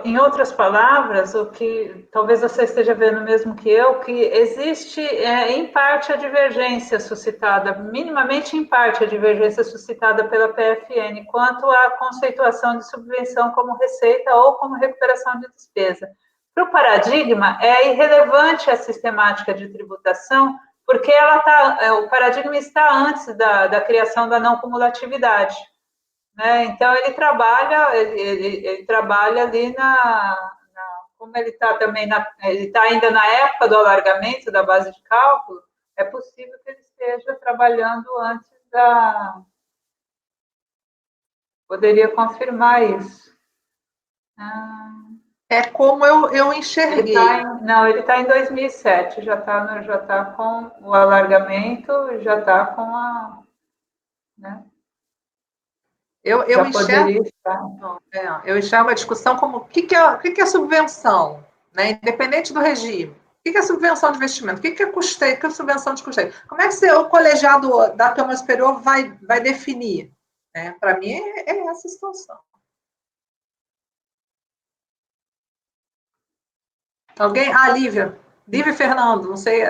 Em outras palavras, o que talvez você esteja vendo mesmo que eu, que existe em parte a divergência suscitada, minimamente em parte a divergência suscitada pela PFN quanto à conceituação de subvenção como receita ou como recuperação de despesa. Para o paradigma, é irrelevante a sistemática de tributação, porque o paradigma está antes da criação da não cumulatividade. Né? Então, ele trabalha ali como ele está também, ele está ainda na época do alargamento da base de cálculo, é possível que ele esteja trabalhando antes Poderia confirmar isso. É como eu enxerguei. Ele está em 2007, já está com o alargamento, já está com a... Né? Eu enxergo a discussão como o que é subvenção, né? Independente do regime. O que é subvenção de investimento? O que é custeio? O que é subvenção de custeio? Como é que o colegiado da Câmara Superior vai definir? Né? Para mim, é essa situação. Alguém? Lívia Fernando, não sei.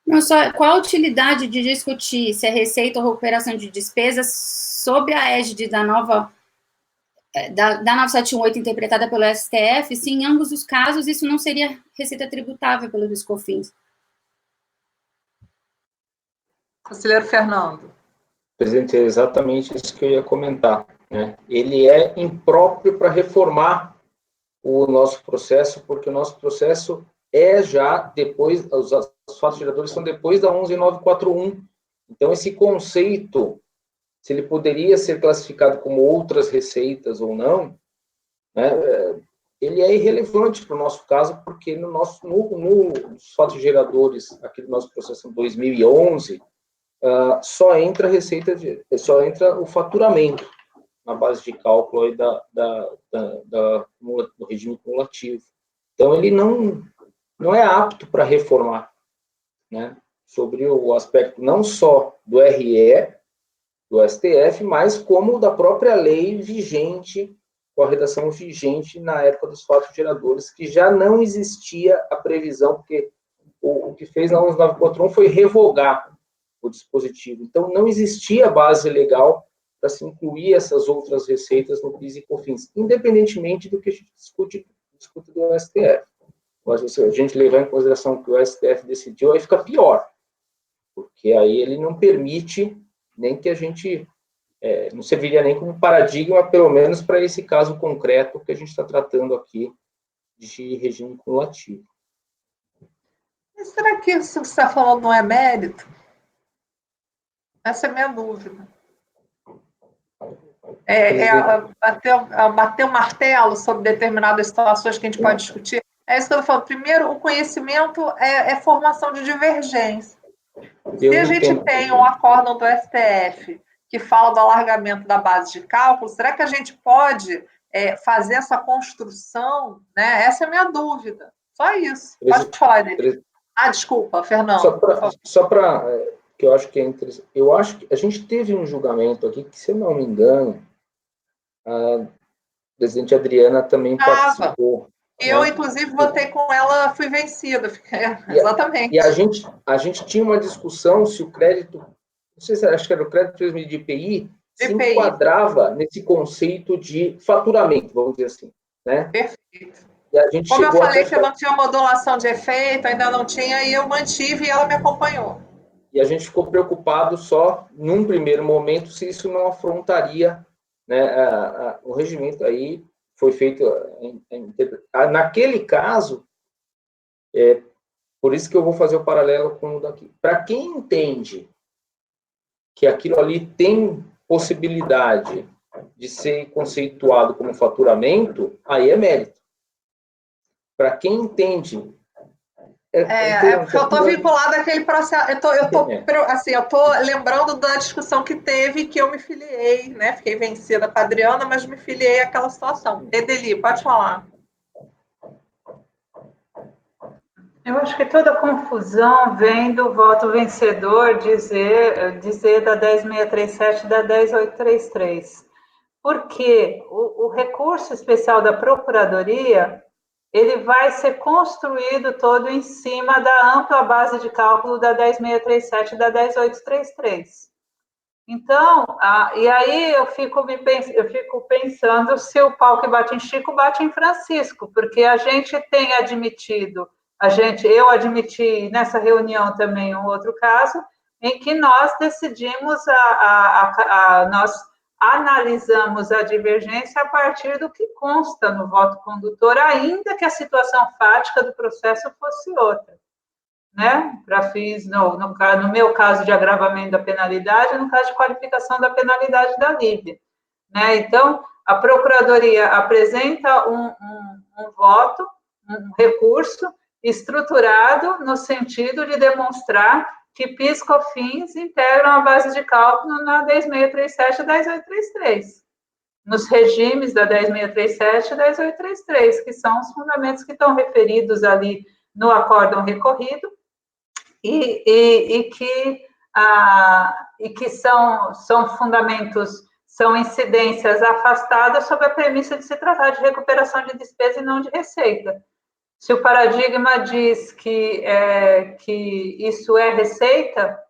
Não, só, qual a utilidade de discutir se é receita ou recuperação de despesas sob a égide da nova 9718 interpretada pelo STF, se em ambos os casos isso não seria receita tributável pelo Piscofins? Conselheiro Fernando. Presidente, é exatamente isso que eu ia comentar. Né? Ele é impróprio para reformar o nosso processo, porque o nosso processo já depois, os fatos geradores são depois da 11941. Então, esse conceito, se ele poderia ser classificado como outras receitas ou não, né, ele é irrelevante para o nosso caso, porque nos fatos geradores, aqui do nosso processo em 2011, só entra o faturamento na base de cálculo aí do regime cumulativo. Então, ele não é apto para reformar, né, sobre o aspecto não só do RE, do STF, mas como da própria lei vigente, com a redação vigente na época dos fatos geradores, que já não existia a previsão, porque o que fez na 11941 foi revogar o dispositivo. Então, não existia base legal para se incluir essas outras receitas no PIS e COFINS, independentemente do que a gente discute do STF. Mas se a gente levar em consideração que o STF decidiu, aí fica pior, porque aí ele não permite nem que a gente... não serviria nem como paradigma, pelo menos para esse caso concreto que a gente está tratando aqui de regime cumulativo. Mas será que isso que você está falando não é mérito? Essa é a minha dúvida. Bater o martelo sobre determinadas situações que a gente pode discutir. É isso que eu falo. Primeiro, o conhecimento é formação de divergência. Se a gente tem um acórdão do STF que fala do alargamento da base de cálculo, será que a gente pode fazer essa construção? Né? Essa é a minha dúvida. Só isso. Pode falar dele. Desculpa, Fernando. Só para... que eu acho que é interessante. Eu acho que a gente teve um julgamento aqui que, se eu não me engano, a presidente Adriana também participou. Eu, inclusive, votei com ela, fui vencida. Exatamente. E a gente tinha uma discussão se o crédito, não sei se acho que era o crédito de IPI, se enquadrava nesse conceito de faturamento, vamos dizer assim. Né? Perfeito. E a gente Como eu falei que eu não tinha modulação de efeito, ainda não tinha, e eu mantive e ela me acompanhou. E a gente ficou preocupado só, num primeiro momento, se isso não afrontaria, né, o regimento. Aí foi feito... naquele caso, por isso que eu vou fazer o paralelo com o daqui. Para quem entende que aquilo ali tem possibilidade de ser conceituado como faturamento, aí é mérito. Para quem entende... porque eu estou vinculada àquele processo. Eu estou lembrando da discussão que teve, que eu me filiei, né? Fiquei vencida para a Adriana, mas me filiei àquela situação. Edeli, pode falar. Eu acho que toda a confusão vem do voto vencedor dizer da 10637 e da 10833. porque o recurso especial da Procuradoria, ele vai ser construído todo em cima da ampla base de cálculo da 10.637 e da 10.833. Então, e aí eu fico pensando se o pau que bate em Chico bate em Francisco, porque a gente tem admitido, eu admiti nessa reunião também um outro caso, em que nós decidimos, nós analisamos a divergência a partir do que consta no voto condutor, ainda que a situação fática do processo fosse outra. Né, para fins, no meu caso de agravamento da penalidade, no caso de qualificação da penalidade da Lívia. Né? Então, a Procuradoria apresenta um voto, um recurso estruturado no sentido de demonstrar que PIS e COFINS integram a base de cálculo na 10.637 e 10.833, nos regimes da 10.637 e 10.833, que são os fundamentos que estão referidos ali no acórdão recorrido, e que são fundamentos, são incidências afastadas sob a premissa de se tratar de recuperação de despesa e não de receita. Se o paradigma diz que isso é receita,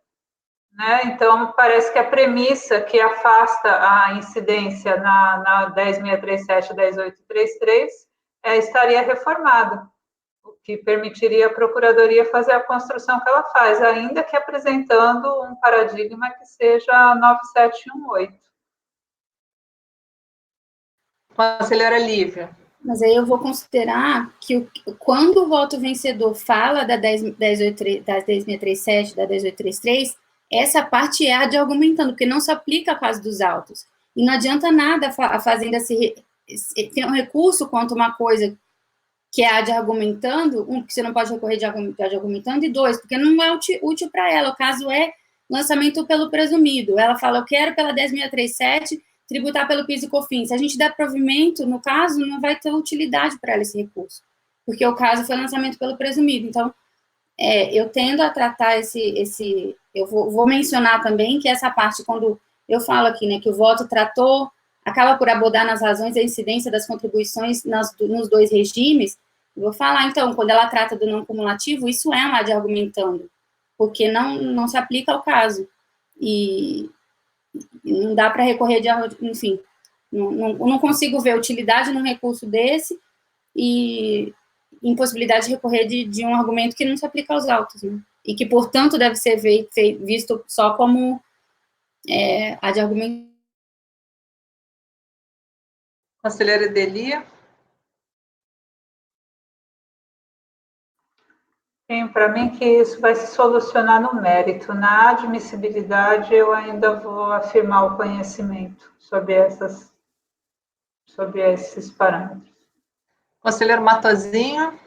né, então parece que a premissa que afasta a incidência na 10.637 e 10.833 estaria reformada, o que permitiria à Procuradoria fazer a construção que ela faz, ainda que apresentando um paradigma que seja 9718. Conselheira Lívia. Mas aí eu vou considerar que quando o voto vencedor fala da 10.637, da 10.833, essa parte é a de argumentando, porque não se aplica a caso dos autos. E não adianta nada a Fazenda ter um recurso contra uma coisa que é a de argumentando, que você não pode recorrer de argumentando, e 2, porque não é útil para ela. O caso é lançamento pelo presumido. Ela fala, eu quero pela 10.637 tributar pelo PIS e COFINS. Se a gente der provimento, no caso, não vai ter utilidade para ela esse recurso, porque o caso foi lançamento pelo presumido. Então, eu tendo a tratar eu vou mencionar também que essa parte, quando eu falo aqui, né, que o voto tratou, acaba por abordar nas razões a incidência das contribuições nos dois regimes, eu vou falar, então, quando ela trata do não cumulativo, isso é uma de argumentando, porque não se aplica ao caso, e não dá para recorrer enfim, não consigo ver utilidade num recurso desse, e impossibilidade de recorrer de um argumento que não se aplica aos autos, né? E que, portanto, deve ser visto só como a de argumento. Conselheira Delia. Sim, para mim que isso vai se solucionar no mérito. Na admissibilidade, eu ainda vou afirmar o conhecimento sobre esses parâmetros. Conselheiro Matosinho.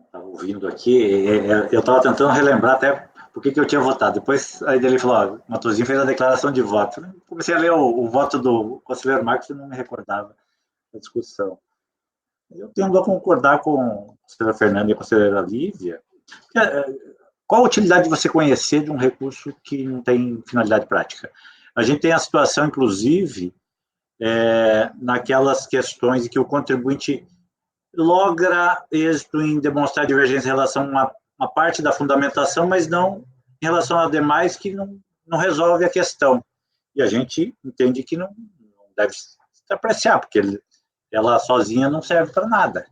Estava ouvindo aqui, eu estava tentando relembrar até por que eu tinha votado. Depois aí ele falou, Matosinho fez a declaração de voto. Comecei a ler o voto do conselheiro Marcos e não me recordava da discussão. Eu tendo a concordar com a conselheira Fernanda e a conselheira Lívia. Qual a utilidade de você conhecer de um recurso que não tem finalidade prática? A gente tem a situação, inclusive, naquelas questões em que o contribuinte logra êxito em demonstrar divergência em relação a uma parte da fundamentação, mas não em relação a demais que não resolve a questão. E a gente entende que não deve se apreciar, porque ela sozinha não serve para nada.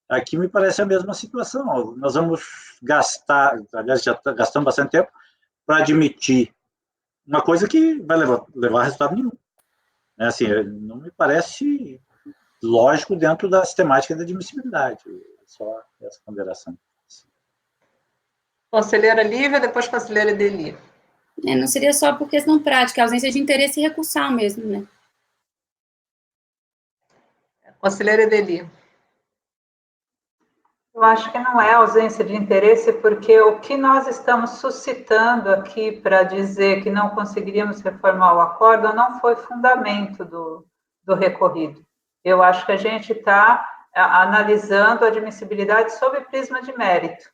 Aqui me parece a mesma situação. Nós vamos gastar, aliás, já gastamos bastante tempo, para admitir uma coisa que vai levar a resultado nenhum. Assim, não me parece lógico dentro da sistemática da admissibilidade. Só essa ponderação. Conselheira Lívia, depois conselheira Delia. Não seria só por questão prática, a ausência de interesse recursal mesmo, né? Conselheira Delia. Eu acho que não é ausência de interesse, porque o que nós estamos suscitando aqui para dizer que não conseguiríamos reformar o acordo não foi fundamento do recorrido. Eu acho que a gente está analisando a admissibilidade sob prisma de mérito.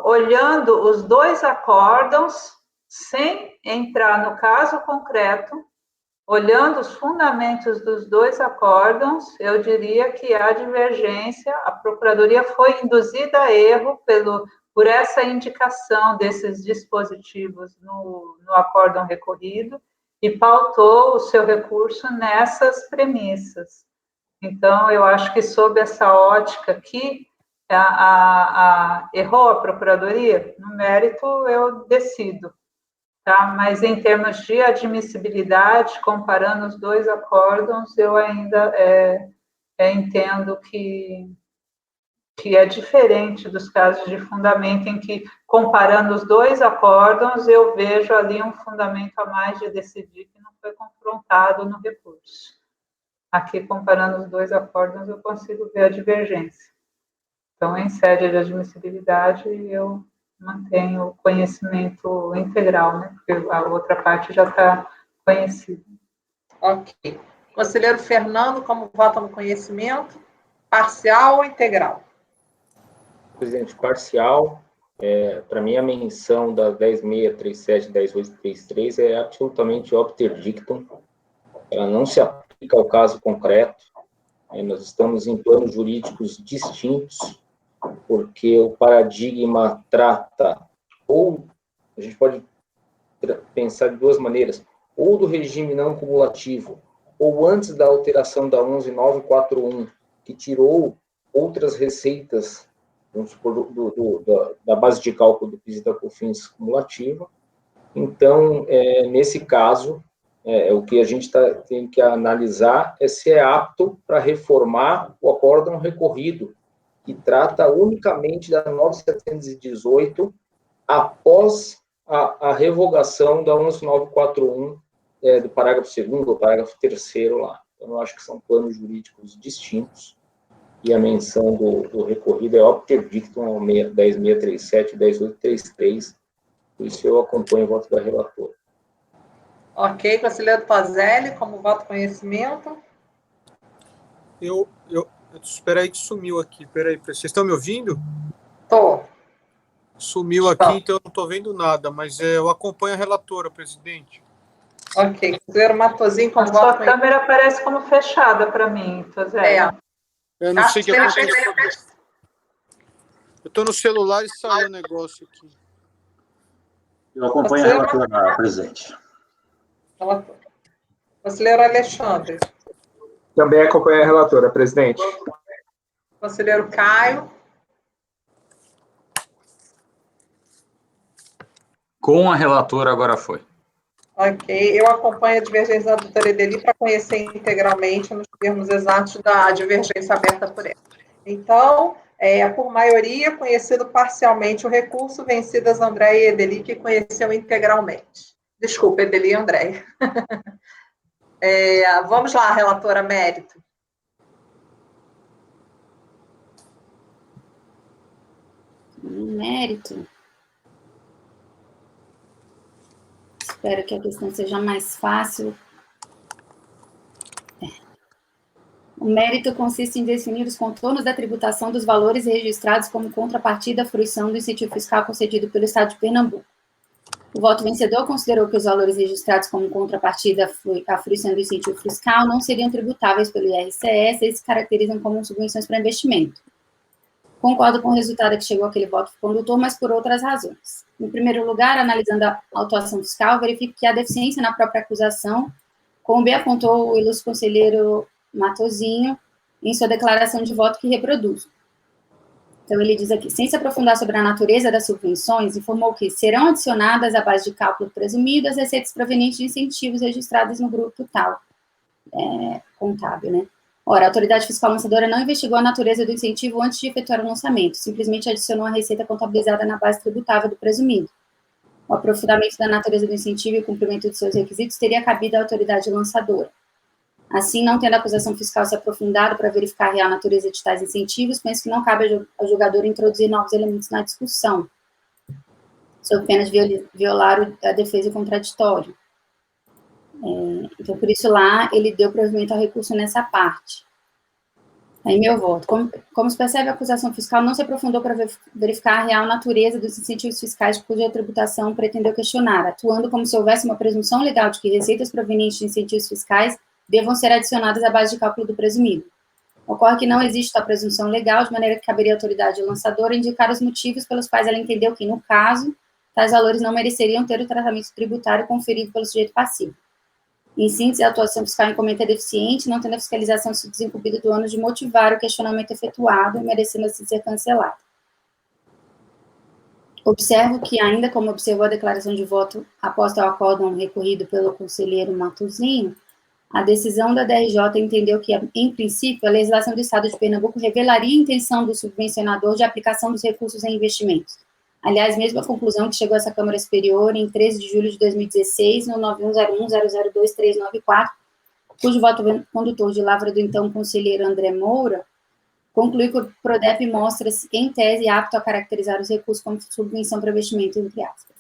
olhando os dois acórdãos, sem entrar no caso concreto, olhando os fundamentos dos dois acórdãos, eu diria que há divergência, a Procuradoria foi induzida a erro por essa indicação desses dispositivos no acórdão recorrido e pautou o seu recurso nessas premissas. Então, eu acho que sob essa ótica aqui, errou a Procuradoria? No mérito, eu decido. Tá? Mas em termos de admissibilidade, comparando os dois acórdãos, eu ainda entendo que é diferente dos casos de fundamento em que, comparando os dois acórdãos, eu vejo ali um fundamento a mais de decidir que não foi confrontado no recurso. Aqui, comparando os dois acórdãos, eu consigo ver a divergência. Então, em sede de admissibilidade, eu mantenho o conhecimento integral, né? Porque a outra parte já está conhecida. Ok. Conselheiro Fernando, como vota no conhecimento? Parcial ou integral? Presidente, parcial. Para mim, a menção da 10.637 e 10.833 é absolutamente opter dictum. Ela não se aplica ao caso concreto. Nós estamos em planos jurídicos distintos, porque o paradigma trata, ou a gente pode pensar de duas maneiras, ou do regime não cumulativo, ou antes da alteração da 11.941, que tirou outras receitas, vamos supor, da base de cálculo do PIS e da COFINS cumulativa. Então, nesse caso, o que a gente tem que analisar é se é apto para reformar o acórdão recorrido, que trata unicamente da 9.718, após a revogação da 11.941, do parágrafo 2º ou parágrafo 3º lá. Então, eu acho que são planos jurídicos distintos, e a menção do recorrido é opter dictum ao 10.637 e 10.833, por isso eu acompanho o voto da relatora. Ok, conselheiro Tozelli, como voto conhecimento? Espera aí que sumiu aqui. Espera aí, vocês estão me ouvindo? Estou. Sumiu aqui, então eu não estou vendo nada, mas eu acompanho a relatora, presidente. Ok, conselheiro Matosinho, como A voto sua câmera aparece como fechada para mim, Tozelli. Eu não sei o que aconteceu. Eu estou no celular e saiu o negócio aqui. Eu acompanho a relatora, presidente. Conselheiro Alexandre. Também acompanho a relatora, presidente. Conselheiro Caio. Com a relatora, agora foi. Ok, eu acompanho a divergência da doutora Edeli para conhecer integralmente nos termos exatos da divergência aberta por ela. Então, por maioria, conhecido parcialmente o recurso, vencidas André e Edeli, que conheceu integralmente. Desculpa, Edeli e André. Vamos lá, relatora mérito. Mérito. Espero que a questão seja mais fácil. O mérito consiste em definir os contornos da tributação dos valores registrados como contrapartida à fruição do incentivo fiscal concedido pelo Estado de Pernambuco. O voto vencedor considerou que os valores registrados como contrapartida à fruição do incentivo fiscal não seriam tributáveis pelo IRCS e se caracterizam como subvenções para investimento. Concordo com o resultado que chegou àquele voto condutor, mas por outras razões. Em primeiro lugar, analisando a autuação fiscal, verifico que há deficiência na própria acusação, como bem apontou o ilustre conselheiro Matosinho em sua declaração de voto que reproduzo. Então, ele diz aqui, sem se aprofundar sobre a natureza das subvenções, informou que serão adicionadas à base de cálculo presumido as receitas provenientes de incentivos registrados no grupo tal, contábil, né? Ora, a autoridade fiscal lançadora não investigou a natureza do incentivo antes de efetuar o lançamento, simplesmente adicionou a receita contabilizada na base tributável do presumido. O aprofundamento da natureza do incentivo e o cumprimento de seus requisitos teria cabido à autoridade lançadora. Assim, não tendo a acusação fiscal se aprofundado para verificar a real natureza de tais incentivos, penso que não cabe ao julgador introduzir novos elementos na discussão, sob pena de violar a defesa e o contraditório. Então, por isso lá, ele deu provimento ao recurso nessa parte. Aí meu voto. Como se percebe, a acusação fiscal não se aprofundou para verificar a real natureza dos incentivos fiscais cuja tributação pretendeu questionar, atuando como se houvesse uma presunção legal de que receitas provenientes de incentivos fiscais devam ser adicionadas à base de cálculo do presumido. Ocorre que não existe a presunção legal, de maneira que caberia à autoridade lançadora indicar os motivos pelos quais ela entendeu que, no caso, tais valores não mereceriam ter o tratamento tributário conferido pelo sujeito passivo. Em síntese, a atuação fiscal incumbente é deficiente, não tendo a fiscalização se desincumbido do ônus de motivar o questionamento efetuado, merecendo assim ser cancelado. Observo que, ainda como observou a declaração de voto aposta ao acórdão recorrido pelo conselheiro Matuzinho, a decisão da DRJ entendeu que, em princípio, a legislação do Estado de Pernambuco revelaria a intenção do subvencionador de aplicação dos recursos em investimentos. Aliás, mesmo a conclusão que chegou a essa Câmara Superior em 13 de julho de 2016, no 9101002394, cujo voto condutor de lavra do então conselheiro André Moura, conclui que o PRODEP mostra-se, em tese, apto a caracterizar os recursos como subvenção para investimento, entre aspas.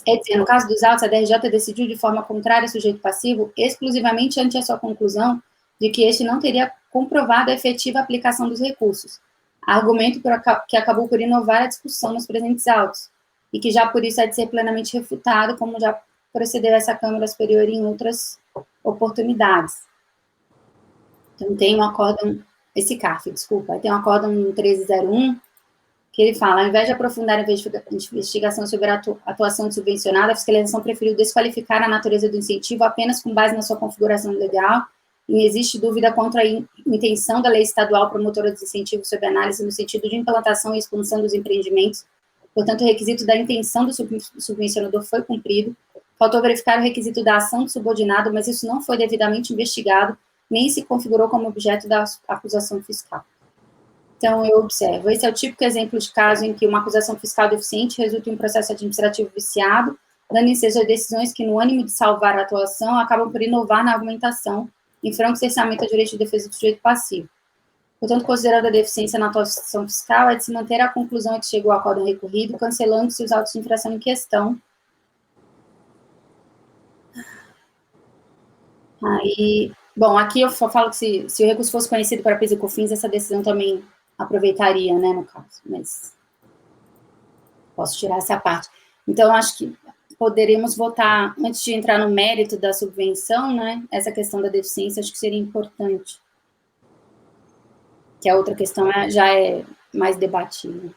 É dizer, no caso dos autos, a DRJ decidiu de forma contrária ao sujeito passivo, exclusivamente ante a sua conclusão de que este não teria comprovado a efetiva aplicação dos recursos, argumento que acabou por inovar a discussão nos presentes autos, e que já por isso é de ser plenamente refutado, como já procedeu essa Câmara Superior em outras oportunidades. Então, tem um acórdão, esse CARF, desculpa, tem um acórdão 1301, que ele fala, ao invés de aprofundar a investigação sobre a atuação de subvencionada, a fiscalização preferiu desqualificar a natureza do incentivo apenas com base na sua configuração legal, e não existe dúvida contra a intenção da lei estadual promotora dos incentivos sob análise no sentido de implantação e expansão dos empreendimentos. Portanto, o requisito da intenção do subvencionador foi cumprido. Faltou verificar o requisito da ação do subordinado, mas isso não foi devidamente investigado, nem se configurou como objeto da acusação fiscal. Então, eu observo, esse é o típico exemplo de caso em que uma acusação fiscal deficiente resulta em um processo administrativo viciado, dando ensejo a decisões que, no ânimo de salvar a atuação, acabam por inovar na argumentação, em franco cerceamento ao direito de defesa do sujeito passivo. Portanto, considerando a deficiência na atuação fiscal, é de se manter a conclusão a que chegou o acórdão recorrido, cancelando-se os autos de infração em questão. Aí, bom, aqui eu falo que se o recurso fosse conhecido para PIS e COFINS, essa decisão também aproveitaria, né, no caso, mas posso tirar essa parte. Então, acho que poderíamos votar, antes de entrar no mérito da subvenção, né, essa questão da deficiência, acho que seria importante. Que a outra questão já é mais debatida.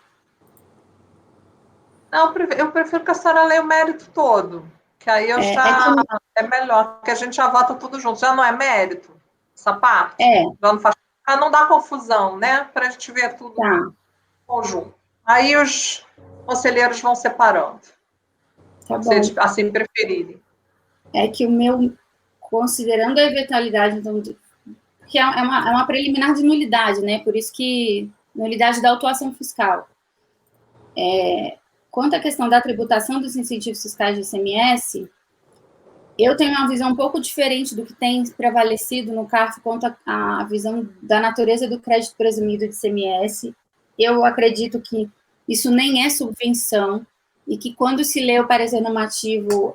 Não, eu prefiro que a senhora leia o mérito todo, que aí eu é melhor, porque a gente já vota tudo junto, já não é mérito, essa parte? Já não faz, para não dar confusão, né, para a gente ver tudo conjunto. Aí os conselheiros vão separando. Tá bom. Se assim preferirem. É que o meu, considerando a eventualidade, então, que é uma preliminar de nulidade, né? Por isso que nulidade da autuação fiscal. Quanto à questão da tributação dos incentivos fiscais do ICMS, eu tenho uma visão um pouco diferente do que tem prevalecido no CARF quanto à visão da natureza do crédito presumido de ICMS. Eu acredito que isso nem é subvenção, e que quando se lê o parecer normativo,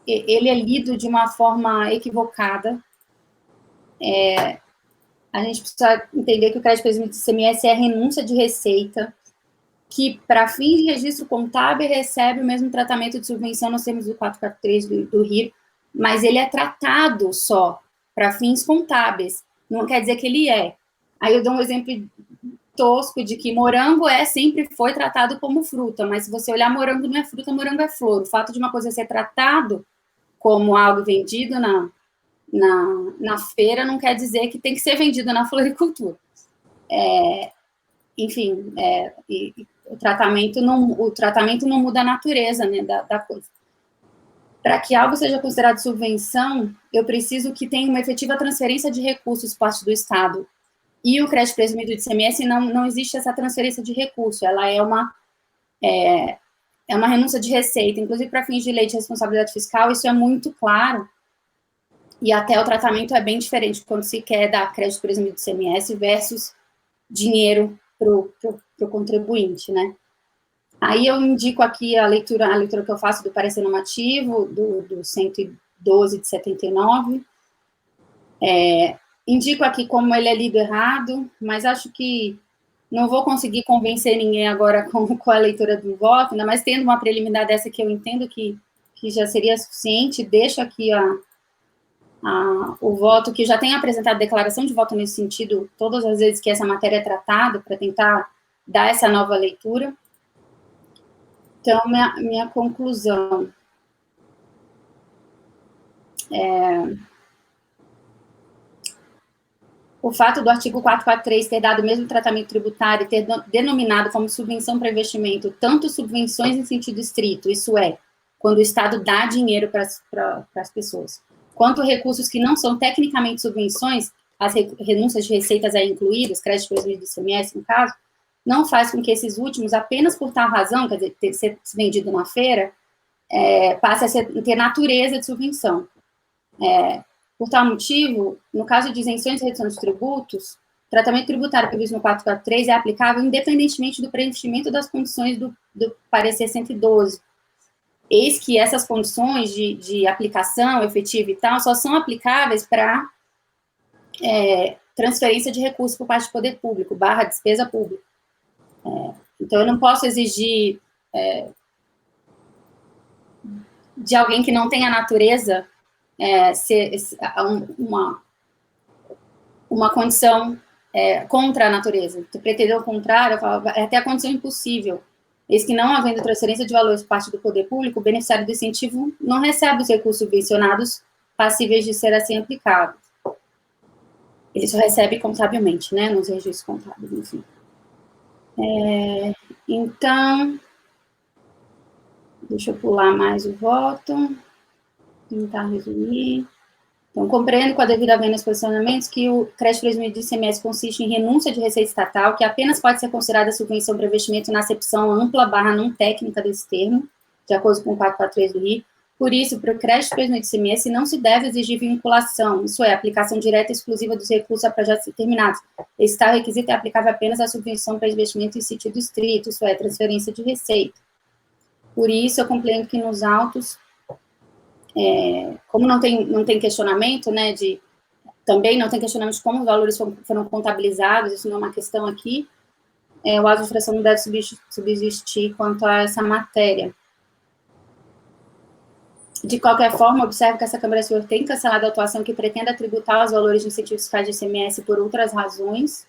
ele é lido de uma forma equivocada. A gente precisa entender que o crédito presumido de ICMS é a renúncia de receita, que, para fins de registro contábil, recebe o mesmo tratamento de subvenção nos termos do 443 do RIR, mas ele é tratado só para fins contábeis, não quer dizer que ele é. Aí eu dou um exemplo tosco de que morango sempre foi tratado como fruta, mas se você olhar, morango não é fruta, morango é flor. O fato de uma coisa ser tratado como algo vendido na feira não quer dizer que tem que ser vendido na floricultura. Enfim, o tratamento não muda a natureza, né, da coisa. Para que algo seja considerado subvenção, eu preciso que tenha uma efetiva transferência de recursos por parte do Estado. E o crédito presumido de ICMS não existe essa transferência de recurso, ela é uma renúncia de receita, inclusive para fins de lei de responsabilidade fiscal, isso é muito claro, e até o tratamento é bem diferente quando se quer dar crédito presumido de ICMS versus dinheiro para o contribuinte, né? Aí eu indico aqui a leitura que eu faço do parecer normativo, do 112 de 79, indico aqui como ele é lido errado, mas acho que não vou conseguir convencer ninguém agora com a leitura do voto, ainda mais tendo uma preliminar dessa que eu entendo que já seria suficiente. Deixo aqui o voto, que já tem apresentado declaração de voto nesse sentido todas as vezes que essa matéria é tratada, para tentar dar essa nova leitura. Então, minha conclusão o fato do artigo 443 ter dado o mesmo tratamento tributário e ter denominado como subvenção para investimento tanto subvenções em sentido estrito, isso é, quando o Estado dá dinheiro para as pessoas, quanto recursos que não são tecnicamente subvenções, as renúncias de receitas aí incluídas, crédito prejuízo do ICMS, no caso, não faz com que esses últimos, apenas por tal razão, quer dizer, ser vendido na feira, passe a ter natureza de subvenção. Por tal motivo, no caso de isenções e redução de tributos, o tratamento tributário previsto no 443 é aplicável independentemente do preenchimento das condições do parecer 112. Eis que essas condições de aplicação efetiva e tal só são aplicáveis para transferência de recursos por parte do poder público, / despesa pública. Então, eu não posso exigir de alguém que não tenha natureza uma condição contra a natureza. Se pretender o contrário, eu falo, é até a condição impossível. Eis que, não havendo transferência de valores por parte do poder público, o beneficiário do incentivo não recebe os recursos subvencionados passíveis de ser assim aplicados. Ele só recebe contabilmente, né, nos registros contábeis, enfim. Então, deixa eu pular mais o voto, tentar resumir. Então, compreendo com a devida vênia os posicionamentos que o crédito prejuízo do ICMS consiste em renúncia de receita estatal, que apenas pode ser considerada subvenção para investimento na acepção ampla / não técnica desse termo, de acordo com o 443 do RI. Por isso, para o crédito prejuízo do ICMS não se deve exigir vinculação, isso é, aplicação direta e exclusiva dos recursos a projetos determinados. Esse tal requisito é aplicável apenas à subvenção para investimento em sentido estrito, isso é, transferência de receita. Por isso, eu compreendo que nos autos, como não tem questionamento, né, também não tem questionamento de como os valores foram contabilizados, isso não é uma questão aqui, o ato de infração não deve subsistir quanto a essa matéria. De qualquer forma, observo que essa Câmara Superior tem cancelado a atuação que pretenda tributar os valores de incentivos fiscais de ICMS por outras razões.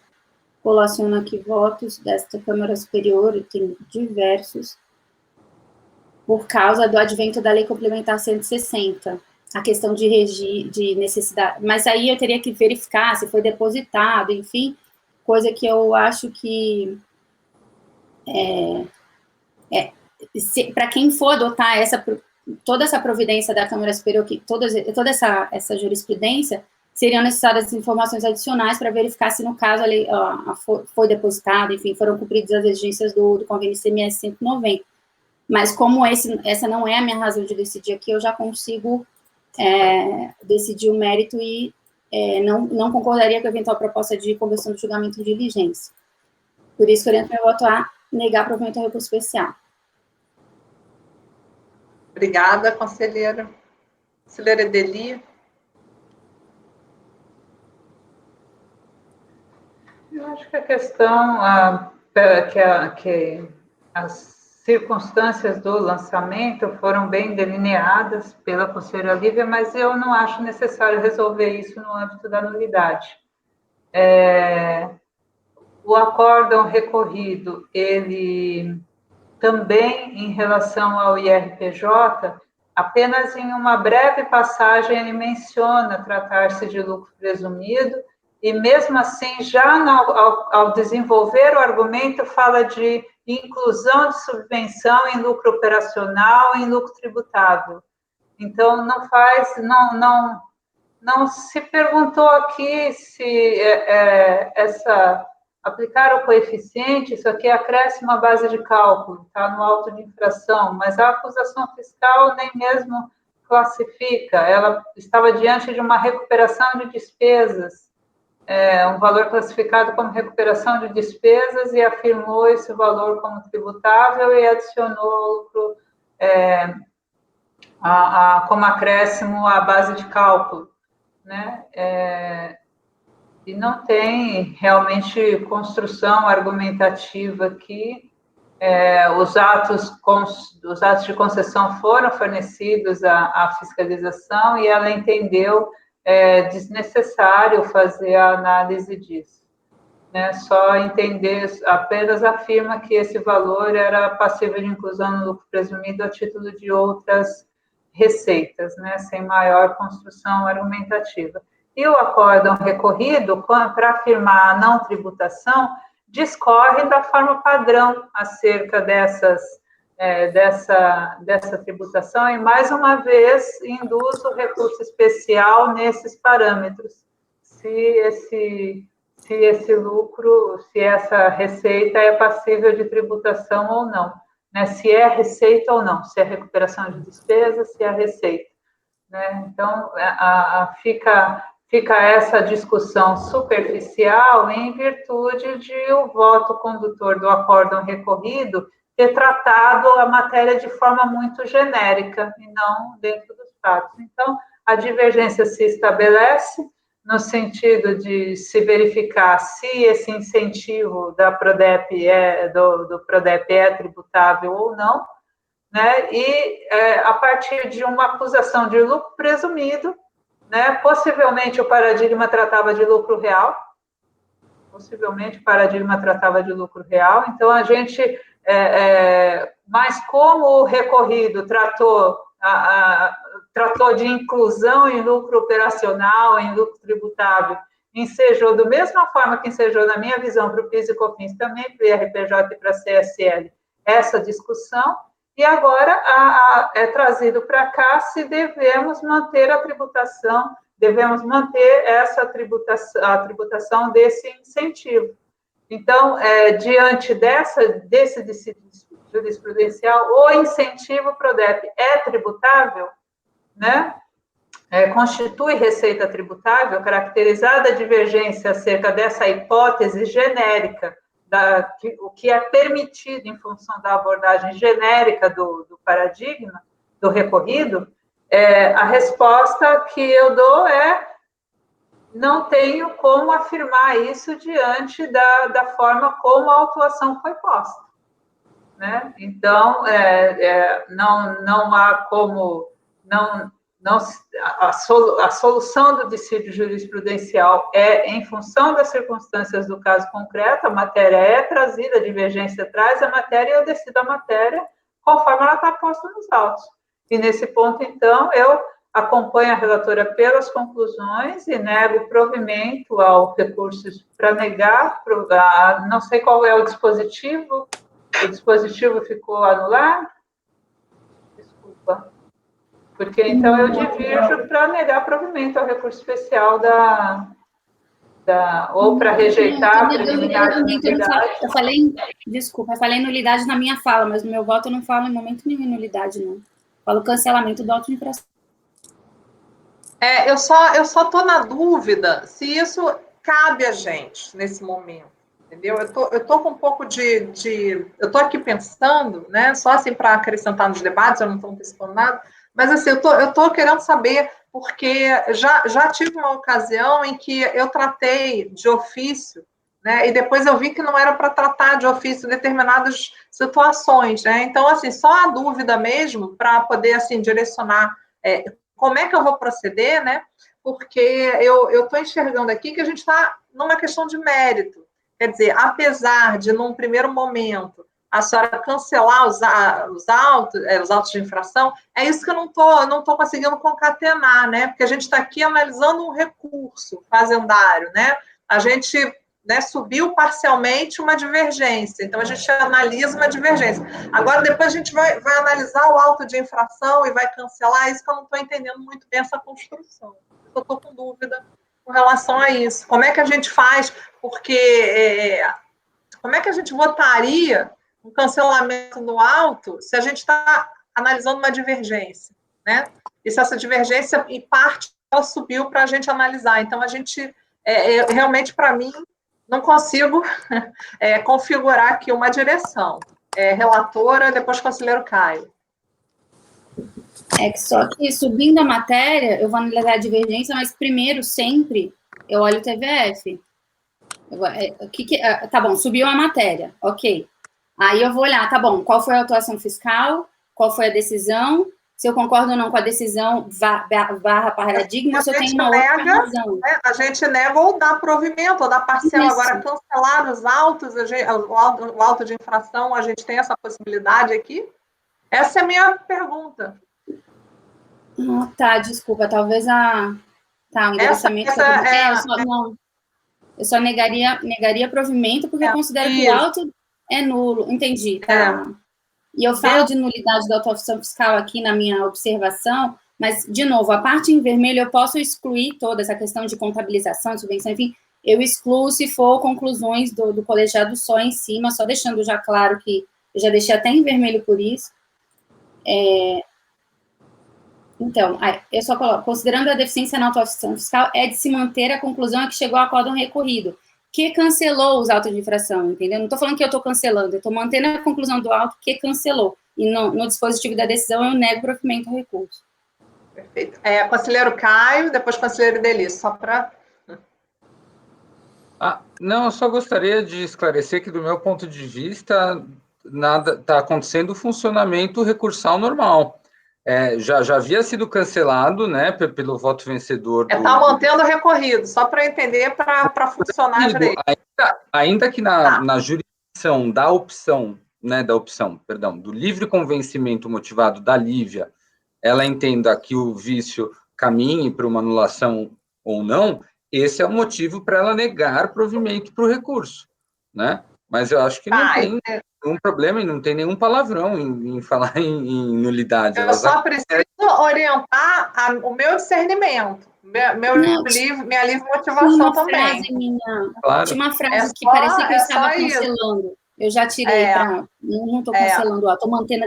Colaciono aqui votos desta Câmara Superior, e tem diversos, por causa do advento da Lei Complementar 160, a questão de necessidade, mas aí eu teria que verificar se foi depositado, enfim, coisa que eu acho que para quem for adotar toda essa providência da Câmara Superior, que toda essa jurisprudência, seriam necessárias informações adicionais para verificar se, no caso, a lei foi depositada, enfim, foram cumpridas as exigências do convênio ICMS 190. Mas como essa não é a minha razão de decidir aqui, eu já consigo decidir o mérito e não concordaria com a eventual proposta de conversão do julgamento de diligência. Por isso, oriento meu voto a negar provimento ao recurso especial. Obrigada, conselheira. Conselheira Edeli. Eu acho que a questão que as circunstâncias do lançamento foram bem delineadas pela conselheira Lívia, mas eu não acho necessário resolver isso no âmbito da nulidade. O acórdão recorrido, ele também, em relação ao IRPJ, apenas em uma breve passagem ele menciona tratar-se de lucro presumido, e mesmo assim, já ao desenvolver o argumento, fala de inclusão de subvenção em lucro operacional, em lucro tributável. Então, não se perguntou aqui se aplicar o coeficiente, isso aqui acresce uma base de cálculo, está no auto de infração, mas a acusação fiscal nem mesmo classifica, ela estava diante de uma recuperação de despesas, um valor classificado como recuperação de despesas e afirmou esse valor como tributável e adicionou lucro como acréscimo à base de cálculo, né? E não tem realmente construção argumentativa aqui. Os atos de concessão foram fornecidos à fiscalização e ela entendeu desnecessário fazer a análise disso. Né? Só entender, apenas afirma que esse valor era passível de inclusão no lucro presumido a título de outras receitas, né? Sem maior construção argumentativa. E o acórdão recorrido, para afirmar a não tributação, discorre da forma padrão acerca dessa tributação e, mais uma vez, induz o recurso especial nesses parâmetros. Se esse lucro, se essa receita é passível de tributação ou não, né? Se é receita ou não, se é recuperação de despesa, se é receita. Né? Então, fica essa discussão superficial em virtude de o voto condutor do acórdão recorrido ter tratado a matéria de forma muito genérica e não dentro dos fatos. Então, a divergência se estabelece no sentido de se verificar se esse incentivo da Prodep do Prodep é tributável ou não, né? E a partir de uma acusação de lucro presumido, né? Possivelmente o paradigma tratava de lucro real, então a gente, mas como o recorrido tratou de inclusão em lucro operacional, em lucro tributável, ensejou da mesma forma que ensejou, na minha visão, para o PIS e COFINS, também para o IRPJ e para a CSL, essa discussão, e agora é trazido para cá se devemos manter a tributação, devemos manter a tributação desse incentivo. Então, diante desse jurisprudencial, o incentivo Prodep é tributável, né? Constitui receita tributável, caracterizada a divergência acerca dessa hipótese genérica, o que é permitido em função da abordagem genérica do paradigma, do recorrido, a resposta que eu dou não tenho como afirmar isso diante da forma como a autuação foi posta. Né? Então, não há como... a solução do dissídio jurisprudencial em função das circunstâncias do caso concreto, a matéria é trazida, a divergência traz a matéria e eu decido a matéria conforme ela está posta nos autos. E nesse ponto, então, eu acompanho a relatora pelas conclusões e nego provimento ao recurso para negar, não sei qual é o dispositivo ficou anulado? Desculpa. Porque, então, eu divirjo para negar provimento ao recurso especial ou para rejeitar a preliminar de nulidade. Eu falei nulidade na minha fala, mas no meu voto eu não falo em momento nenhum em nulidade, não. Falo cancelamento do auto de infração. Eu só estou na dúvida se isso cabe a gente nesse momento, entendeu? Eu tô com um pouco eu estou aqui pensando, né? Só assim para acrescentar nos debates, eu não estou antecipando nada, mas assim, eu tô querendo saber, porque já tive uma ocasião em que eu tratei de ofício, né? E depois eu vi que não era para tratar de ofício determinadas situações, né? Então, assim, só a dúvida mesmo para poder, assim, direcionar como é que eu vou proceder, né? Porque eu estou enxergando aqui que a gente está numa questão de mérito. Quer dizer, apesar de, num primeiro momento, a senhora cancelar os autos de infração, é isso que eu não tô conseguindo concatenar, né? Porque a gente está aqui analisando um recurso fazendário, né? A gente, né, subiu parcialmente uma divergência, então a gente analisa uma divergência. Agora, depois a gente vai analisar o auto de infração e vai cancelar, isso que eu não estou entendendo muito bem essa construção. Eu estou com dúvida com relação a isso. Como é que a gente faz? Porque como é que a gente votaria um cancelamento no auto se a gente está analisando uma divergência, né? E se essa divergência, em parte, ela subiu para a gente analisar. Então, a gente, realmente, para mim, não consigo configurar aqui uma direção. Relatora, depois conselheiro Caio. Só que subindo a matéria, eu vou analisar a divergência, mas primeiro, sempre, eu olho o TVF. Tá bom, subiu a matéria, ok. Aí eu vou olhar, tá bom, qual foi a atuação fiscal, qual foi a decisão, se eu concordo ou não com a decisão barra paradigma, se eu tenho uma outra razão. Né? A gente nega ou dá provimento, ou dá parcela. Isso. Agora, cancelar os autos, o auto de infração, a gente tem essa possibilidade aqui? Essa é a minha pergunta. Tá, desculpa, talvez o endereçamento eu só negaria provimento porque eu considero que o auto é nulo. Entendi, tá. E eu falo de nulidade da autuação fiscal aqui na minha observação, mas, de novo, a parte em vermelho eu posso excluir toda essa questão de contabilização, de subvenção, enfim, eu excluo se for conclusões do colegiado só em cima, só deixando já claro que eu já deixei até em vermelho por isso. Então, eu só coloco, considerando a deficiência na autuação fiscal, é de se manter a conclusão a que chegou a acórdão recorrido, que cancelou os autos de infração, entendeu? Não estou falando que eu estou cancelando, eu estou mantendo a conclusão do auto que cancelou. E no dispositivo da decisão eu nego o provimento ao recurso. Perfeito. Conselheiro Caio, depois conselheiro Deli, só para... Não, eu só gostaria de esclarecer que, do meu ponto de vista, nada está acontecendo o funcionamento recursal normal. Já havia sido cancelado, né, pelo voto vencedor. Está mantendo o recorrido, só para entender, para funcionar direito. Ainda que na jurisdição da opção, do livre convencimento motivado da Lívia, ela entenda que o vício caminhe para uma anulação ou não, esse é o motivo para ela negar provimento para o recurso, né? Mas eu acho que não tem nenhum problema e não tem nenhum palavrão em falar em nulidade. Eu só preciso orientar o meu discernimento, minha livre motivação também. Tinha uma frase que parecia que eu estava cancelando. Eu já tirei não estou cancelando, estou mantendo.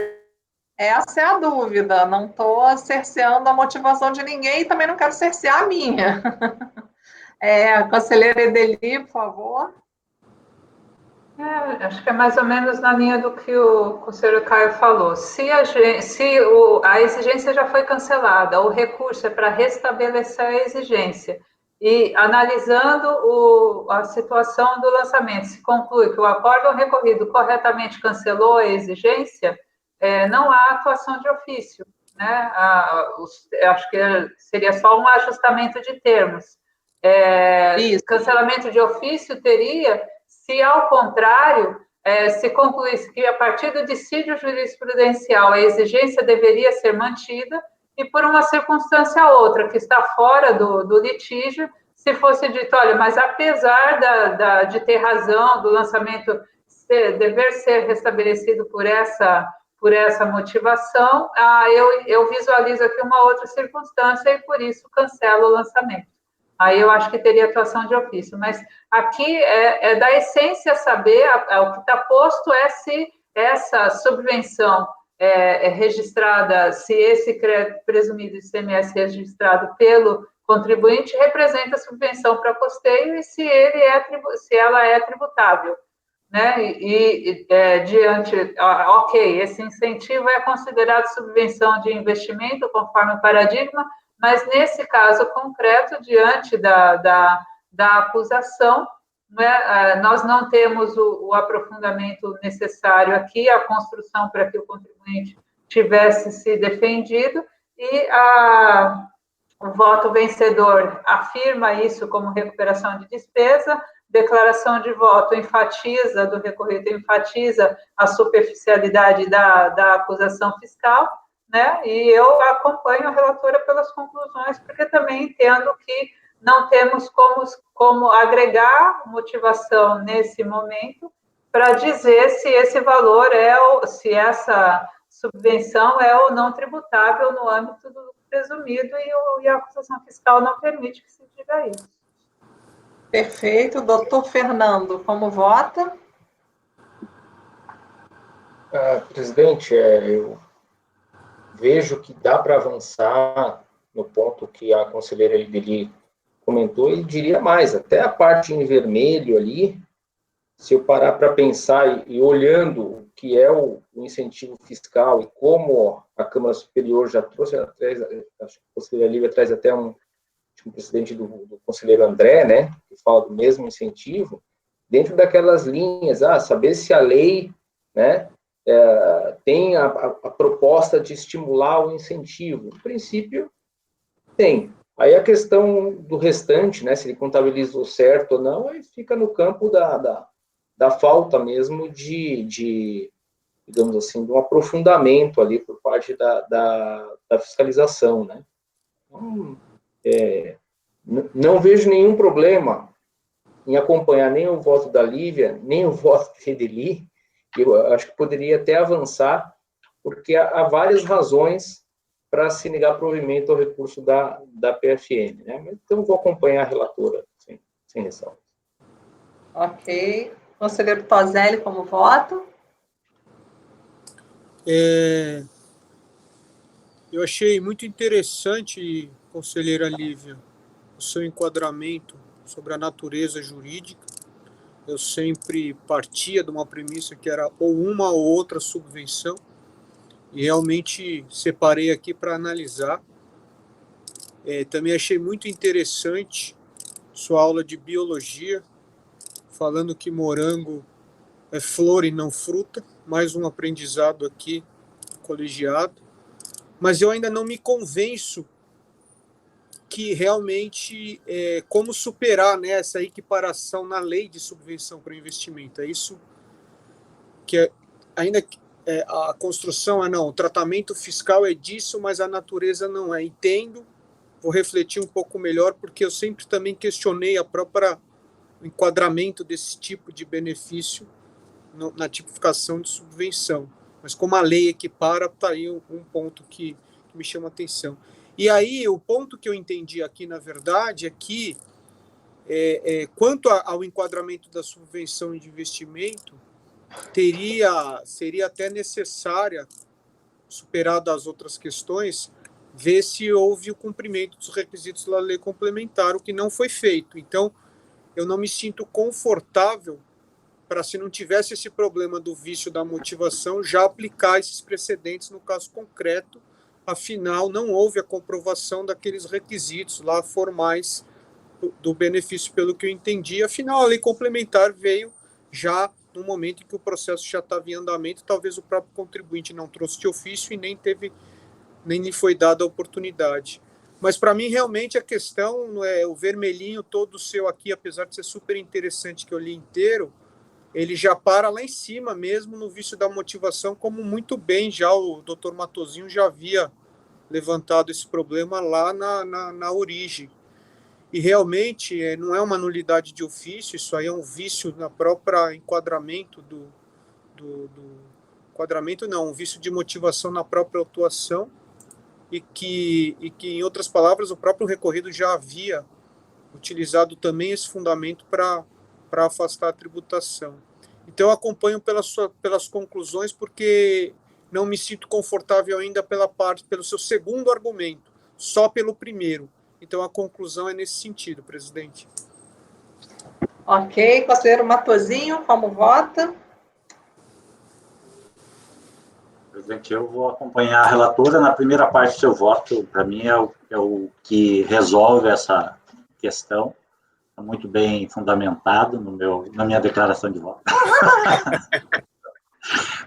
Essa é a dúvida. Não estou cerceando a motivação de ninguém e também não quero cercear a minha. Conselheira Edeli, por favor. Acho que é mais ou menos na linha do que o conselheiro Caio falou. Se a exigência já foi cancelada, o recurso é para restabelecer a exigência, e analisando a situação do lançamento, se conclui que o acórdão recorrido corretamente cancelou a exigência, não há atuação de ofício, né? Acho que seria só um ajustamento de termos. Cancelamento de ofício teria se, ao contrário, se concluísse que, a partir do dissídio jurisprudencial, a exigência deveria ser mantida e, por uma circunstância ou outra que está fora do litígio, se fosse dito, olha, mas apesar de ter razão, do lançamento dever ser restabelecido por essa motivação, eu visualizo aqui uma outra circunstância e, por isso, cancelo o lançamento. Aí eu acho que teria atuação de ofício, mas aqui é da essência saber, o que está posto é se essa subvenção é registrada, se esse crédito presumido de ICMS registrado pelo contribuinte representa subvenção para custeio e se ela é tributável, né? Diante, ok, esse incentivo é considerado subvenção de investimento conforme o paradigma, mas nesse caso concreto, diante da acusação, né, nós não temos o aprofundamento necessário aqui, a construção para que o contribuinte tivesse se defendido, e o voto vencedor afirma isso como recuperação de despesa, declaração de voto do recorrido enfatiza a superficialidade da acusação fiscal, né? E eu acompanho a relatora pelas conclusões, porque também entendo que não temos como agregar motivação nesse momento para dizer se esse valor se essa subvenção é ou não tributável no âmbito do presumido, e a acusação fiscal não permite que se diga isso. Perfeito. Doutor Fernando, como vota? Presidente, eu vejo que dá para avançar no ponto que a conselheira Edeli comentou, e diria mais, até a parte em vermelho ali, se eu parar para pensar e olhando o que é o incentivo fiscal e como a Câmara Superior já trouxe, acho que a conselheira Lívia traz até um último precedente do conselheiro André, né, que fala do mesmo incentivo, dentro daquelas linhas, saber se a lei, né, tem a proposta de estimular o incentivo. No princípio, tem. Aí a questão do restante, né, se ele contabilizou certo ou não, aí fica no campo da falta mesmo de, digamos assim, de um aprofundamento ali por parte da fiscalização, né. Então, não vejo nenhum problema em acompanhar nem o voto da Lívia, nem o voto de Edeli. Eu acho que poderia até avançar, porque há várias razões para se negar provimento ao recurso da PFN, né? Então, vou acompanhar a relatora, sem ressalva. Ok. Conselheiro Toselli, como voto? Eu achei muito interessante, conselheira Lívia, o seu enquadramento sobre a natureza jurídica. Eu sempre partia de uma premissa que era ou uma ou outra subvenção, e realmente separei aqui para analisar. Também achei muito interessante sua aula de biologia, falando que morango é flor e não fruta, mais um aprendizado aqui, colegiado. Mas eu ainda não me convenço que realmente como superar, né, essa equiparação na lei de subvenção para investimento. É isso que ainda a construção não, o tratamento fiscal é disso, mas a natureza não é. Entendo, vou refletir um pouco melhor, porque eu sempre também questionei o enquadramento desse tipo de benefício na tipificação de subvenção. Mas como a lei equipara, está aí um ponto que me chama a atenção. E aí, o ponto que eu entendi aqui, na verdade, é que, quanto ao enquadramento da subvenção de investimento, seria até necessária, superado as outras questões, ver se houve o cumprimento dos requisitos da lei complementar, o que não foi feito. Então, eu não me sinto confortável para, se não tivesse esse problema do vício da motivação, já aplicar esses precedentes no caso concreto. Afinal, não houve a comprovação daqueles requisitos lá formais do benefício, pelo que eu entendi. Afinal, a lei complementar veio já no momento em que o processo já estava em andamento. Talvez o próprio contribuinte não trouxe de ofício e nem lhe foi dada a oportunidade. Mas, para mim, realmente, a questão é o vermelhinho todo seu aqui, apesar de ser super interessante, que eu li inteiro, ele já para lá em cima mesmo no vício da motivação, como muito bem já o doutor Matosinho já havia levantado esse problema lá na origem. E realmente não é uma nulidade de ofício, isso aí é um vício na própria enquadramento enquadramento não, um vício de motivação na própria autuação, e que, em outras palavras, o próprio recorrido já havia utilizado também esse fundamento para afastar a tributação. Então, eu acompanho pelas conclusões, porque não me sinto confortável ainda pelo seu segundo argumento, só pelo primeiro. Então, a conclusão é nesse sentido, presidente. Ok. Conselheiro Matosinho, como vota? Presidente, eu vou acompanhar a relatora. Na primeira parte do seu voto, para mim, é o que resolve essa questão. Está muito bem fundamentado na minha declaração de voto.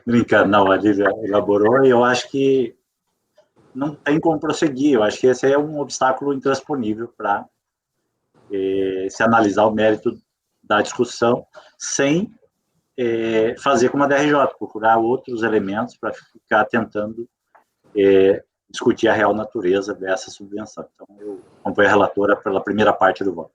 Brincando, não, a Lívia elaborou, e eu acho que não tem como prosseguir. Eu acho que esse é um obstáculo intransponível para se analisar o mérito da discussão sem fazer como a DRJ, procurar outros elementos para ficar tentando discutir a real natureza dessa subvenção. Então, eu acompanho a relatora pela primeira parte do voto.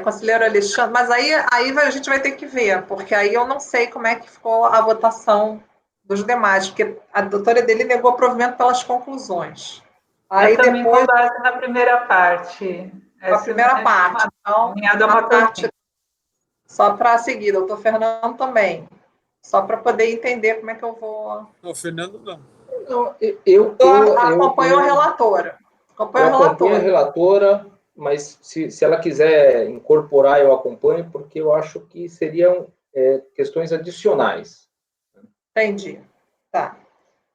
Conselheiro Alexandre, mas aí a gente vai ter que ver, porque aí eu não sei como é que ficou a votação dos demais, porque a doutora dele negou provimento pelas conclusões. Aí eu também depois concordo na primeira parte. A primeira parte. Então, uma parte só para seguir, doutor Fernando também. Só para poder entender como é que eu vou. Não, Fernando não. Eu acompanho a relatora. Acompanho a relatora, mas se ela quiser incorporar, eu acompanho, porque eu acho que seriam questões adicionais. Entendi. Tá.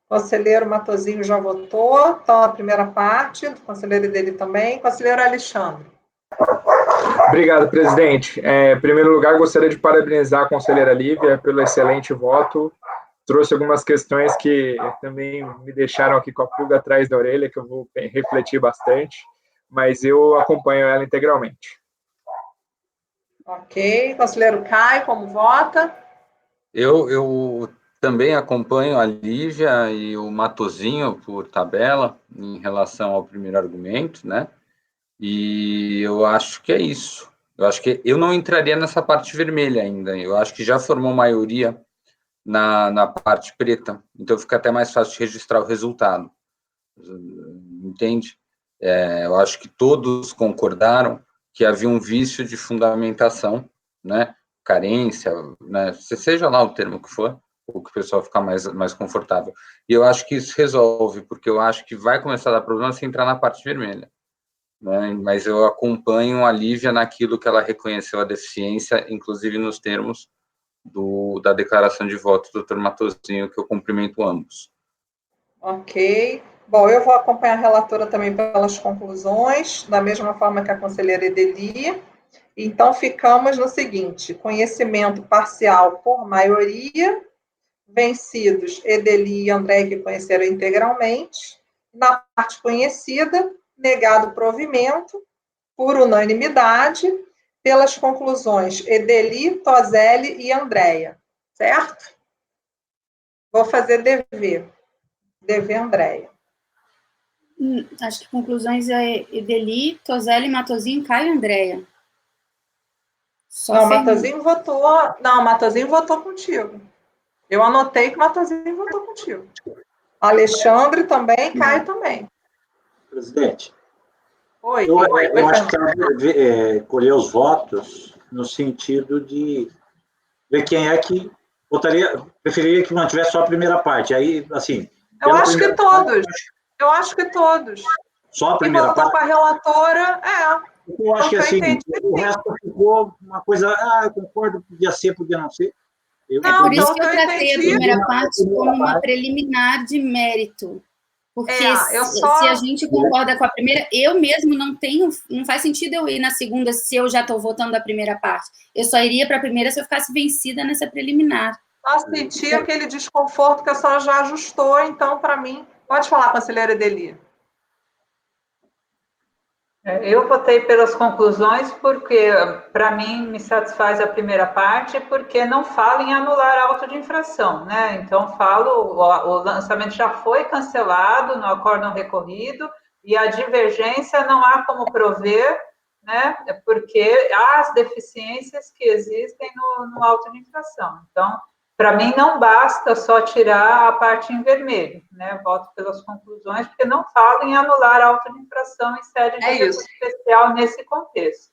Conselheiro Matosinho já votou, então a primeira parte, o conselheiro dele também. Conselheiro Alexandre. Obrigado, presidente. Em primeiro lugar, gostaria de parabenizar a conselheira Lívia pelo excelente voto. Trouxe algumas questões que também me deixaram aqui com a pulga atrás da orelha, que eu vou refletir bastante, mas eu acompanho ela integralmente. Ok. Conselheiro Caio, como vota? Eu também acompanho a Lívia e o Matosinho por tabela em relação ao primeiro argumento, né? E eu acho que é isso. Eu acho que eu não entraria nessa parte vermelha ainda. Eu acho que já formou maioria na parte preta, então fica até mais fácil de registrar o resultado. Entende? Eu acho que todos concordaram que havia um vício de fundamentação, né? Carência, né? Seja lá o termo que for, o que o pessoal ficar mais confortável. E eu acho que isso resolve, porque eu acho que vai começar a dar problema se entrar na parte vermelha. Né? Mas eu acompanho a Lívia naquilo que ela reconheceu a deficiência, inclusive nos termos da declaração de voto do Dr. Matosinho, que eu cumprimento ambos. Ok. Bom, eu vou acompanhar a relatora também pelas conclusões, da mesma forma que a conselheira Edeli. Então, ficamos no seguinte: conhecimento parcial por maioria, vencidos Edeli e André, que conheceram integralmente. Na parte conhecida, negado provimento, por unanimidade, pelas conclusões Edeli, Toselli e Andréia. Certo? Vou fazer dever. Dever, Andréia. Acho que conclusões é Edeli, Toselli, Matosinho, Caio e Andréia. Não, Matosinho votou. Não, Matosinho votou contigo. Eu anotei que Matosinho votou contigo. Alexandre também, Caio também. Presidente, Oi, eu acho que ela deve colher os votos no sentido de ver quem é que preferiria que mantivesse só a primeira parte. Aí, assim... Eu acho que todos. Eu acho que todos. Só a primeira parte? E votou com a relatora, Eu acho que assim, o resto ficou uma coisa, eu concordo, podia ser, podia não ser. Por isso que eu tratei a primeira parte como uma preliminar de mérito. Porque se a gente concorda com a primeira, eu mesmo não faz sentido eu ir na segunda se eu já estou votando a primeira parte. Eu só iria para a primeira se eu ficasse vencida nessa preliminar. Só senti aquele desconforto que a senhora já ajustou, então, para mim... Pode falar, conselheira Edeli. Eu votei pelas conclusões porque, para mim, me satisfaz a primeira parte, porque não fala em anular auto de infração, né? Então, o lançamento já foi cancelado no acórdão recorrido e a divergência não há como prover, né? Porque há as deficiências que existem no auto de infração. Então, para mim, não basta só tirar a parte em vermelho, né? Voto pelas conclusões, porque não fala em anular a auto de infração em sede de recurso especial nesse contexto.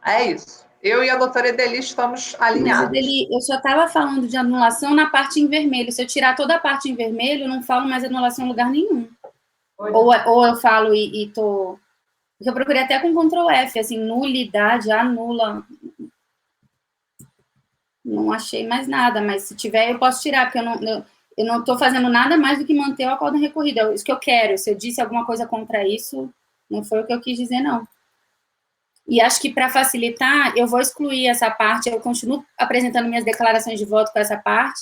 É isso. Eu e a doutora Edeli estamos alinhados. Mas, Edeli, eu só estava falando de anulação na parte em vermelho. Se eu tirar toda a parte em vermelho, eu não falo mais anulação em lugar nenhum. Ou eu falo e estou... Porque eu procurei até com Ctrl F, assim, nulidade, anula... Não achei mais nada, mas se tiver, eu posso tirar, porque eu não estou fazendo nada mais do que manter o acórdão recorrido. É isso que eu quero. Se eu disse alguma coisa contra isso, não foi o que eu quis dizer, não. E acho que, para facilitar, eu vou excluir essa parte. Eu continuo apresentando minhas declarações de voto com essa parte.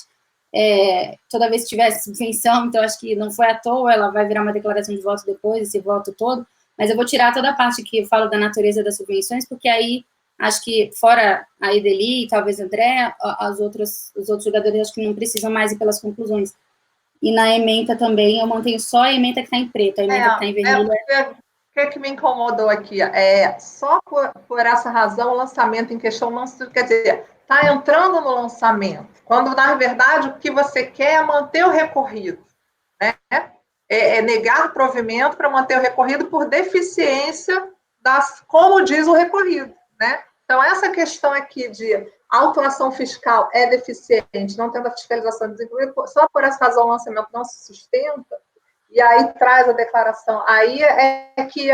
Toda vez que tiver subvenção, então acho que não foi à toa, ela vai virar uma declaração de voto depois, esse voto todo. Mas eu vou tirar toda a parte que eu falo da natureza das subvenções, porque aí... Acho que, fora a Edeli e talvez André, os outros jogadores acho que não precisam mais ir pelas conclusões. E na ementa também, eu mantenho só a ementa que está em preto, a ementa que está em vermelho. O que me incomodou aqui? Só por essa razão, o lançamento em questão não se... Quer dizer, está entrando no lançamento, quando, na verdade, o que você quer é manter o recorrido. Né? É negar o provimento para manter o recorrido por deficiência como diz o recorrido. Né? Então, essa questão aqui de autuação fiscal é deficiente, não tendo a fiscalização desenvolvida, só por essa razão o lançamento não se sustenta, e aí traz a declaração. Aí é que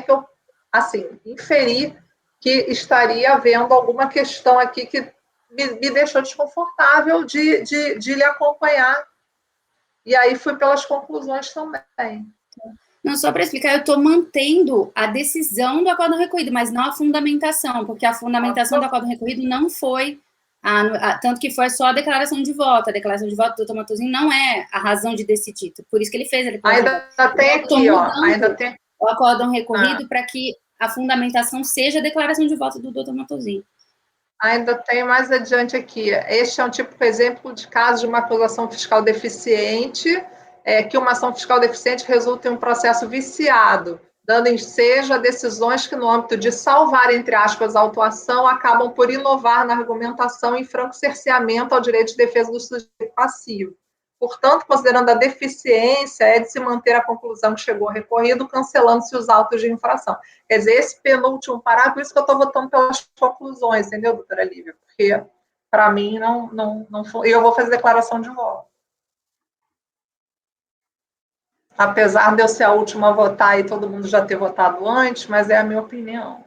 eu, assim, inferi que estaria havendo alguma questão aqui que me deixou desconfortável de lhe acompanhar E aí fui pelas conclusões também. Não, só para explicar, eu estou mantendo a decisão do acórdão recorrido, mas não a fundamentação, porque a fundamentação do acórdão recorrido não foi, tanto que foi só a declaração de voto. A declaração de voto do Dr. Matosinhos não é a razão de decidir, por isso que ele fez. Ainda tem aqui, ó, ainda tem o acórdão recorrido para que a fundamentação seja a declaração de voto do Dr. Matosinhos. Ainda tem mais adiante aqui. Este é um típico exemplo de caso de uma acusação fiscal deficiente, que uma ação fiscal deficiente resulta em um processo viciado, dando ensejo a decisões que, no âmbito de salvar, entre aspas, a autuação, acabam por inovar na argumentação em franco cerceamento ao direito de defesa do sujeito passivo. Portanto, considerando a deficiência, é de se manter a conclusão que chegou ao recorrido, cancelando-se os autos de infração. Quer dizer, esse penúltimo parágrafo, por isso que eu estou votando pelas conclusões, entendeu, doutora Lívia? Porque, para mim, não foi. E eu vou fazer declaração de voto. Apesar de eu ser a última a votar e todo mundo já ter votado antes, mas é a minha opinião.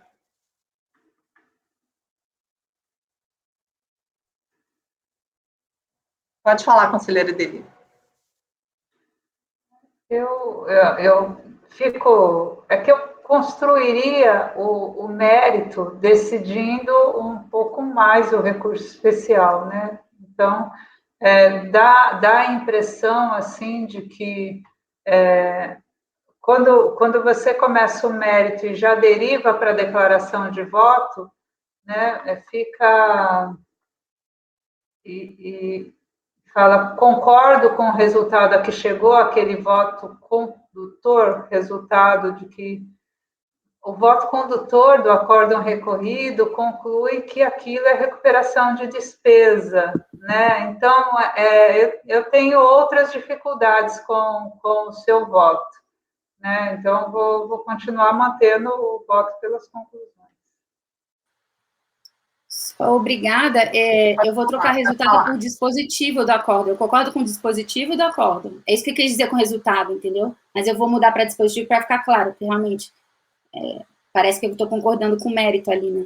Pode falar, conselheira Deli. Eu fico... É que eu construiria o mérito decidindo um pouco mais o recurso especial, né? Então, dá a impressão, assim, de que quando você começa o mérito e já deriva para a declaração de voto, né, fica... fala, concordo com o resultado a que chegou aquele voto condutor, resultado de que o voto condutor do acórdão recorrido conclui que aquilo é recuperação de despesa, né? Então, eu tenho outras dificuldades com o seu voto, né? Então, vou continuar mantendo o voto pelas conclusões. Obrigada. Eu vou trocar resultado por dispositivo do acórdão. Eu concordo com o dispositivo do acórdão. É isso que eu quis dizer com resultado, entendeu? Mas eu vou mudar para dispositivo para ficar claro, porque realmente parece que eu estou concordando com o mérito ali, né?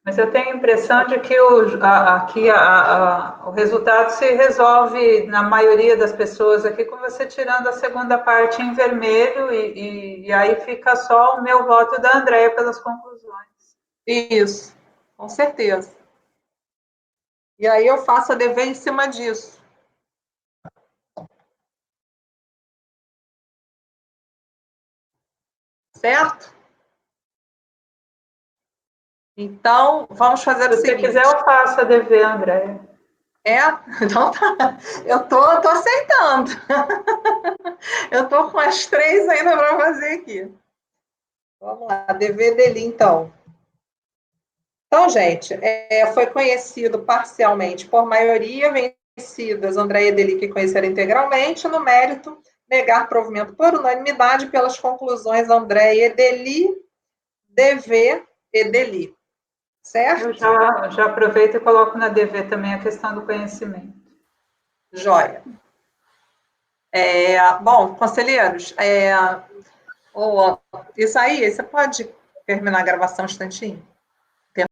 Mas eu tenho a impressão de que o resultado se resolve, na maioria das pessoas aqui, com você tirando a segunda parte em vermelho, e aí fica só o meu voto da Andréia pelas conclusões. Isso, com certeza. E aí eu faço a dever em cima disso. Certo? Então, vamos fazer o seguinte. Se você quiser, eu faço a dever, Andréia. Então tá. Eu tô aceitando. Eu tô com as 3 ainda para fazer aqui. Vamos lá, dever dele, então. Então, gente, foi conhecido parcialmente por maioria, vencidas Andréia Deli, que conheceram integralmente, no mérito, negar provimento por unanimidade pelas conclusões Andréia Deli, DV e Deli. Certo? Eu já aproveito e coloco na DV também a questão do conhecimento. Joia. Bom, conselheiros, isso aí, você pode terminar a gravação um instantinho?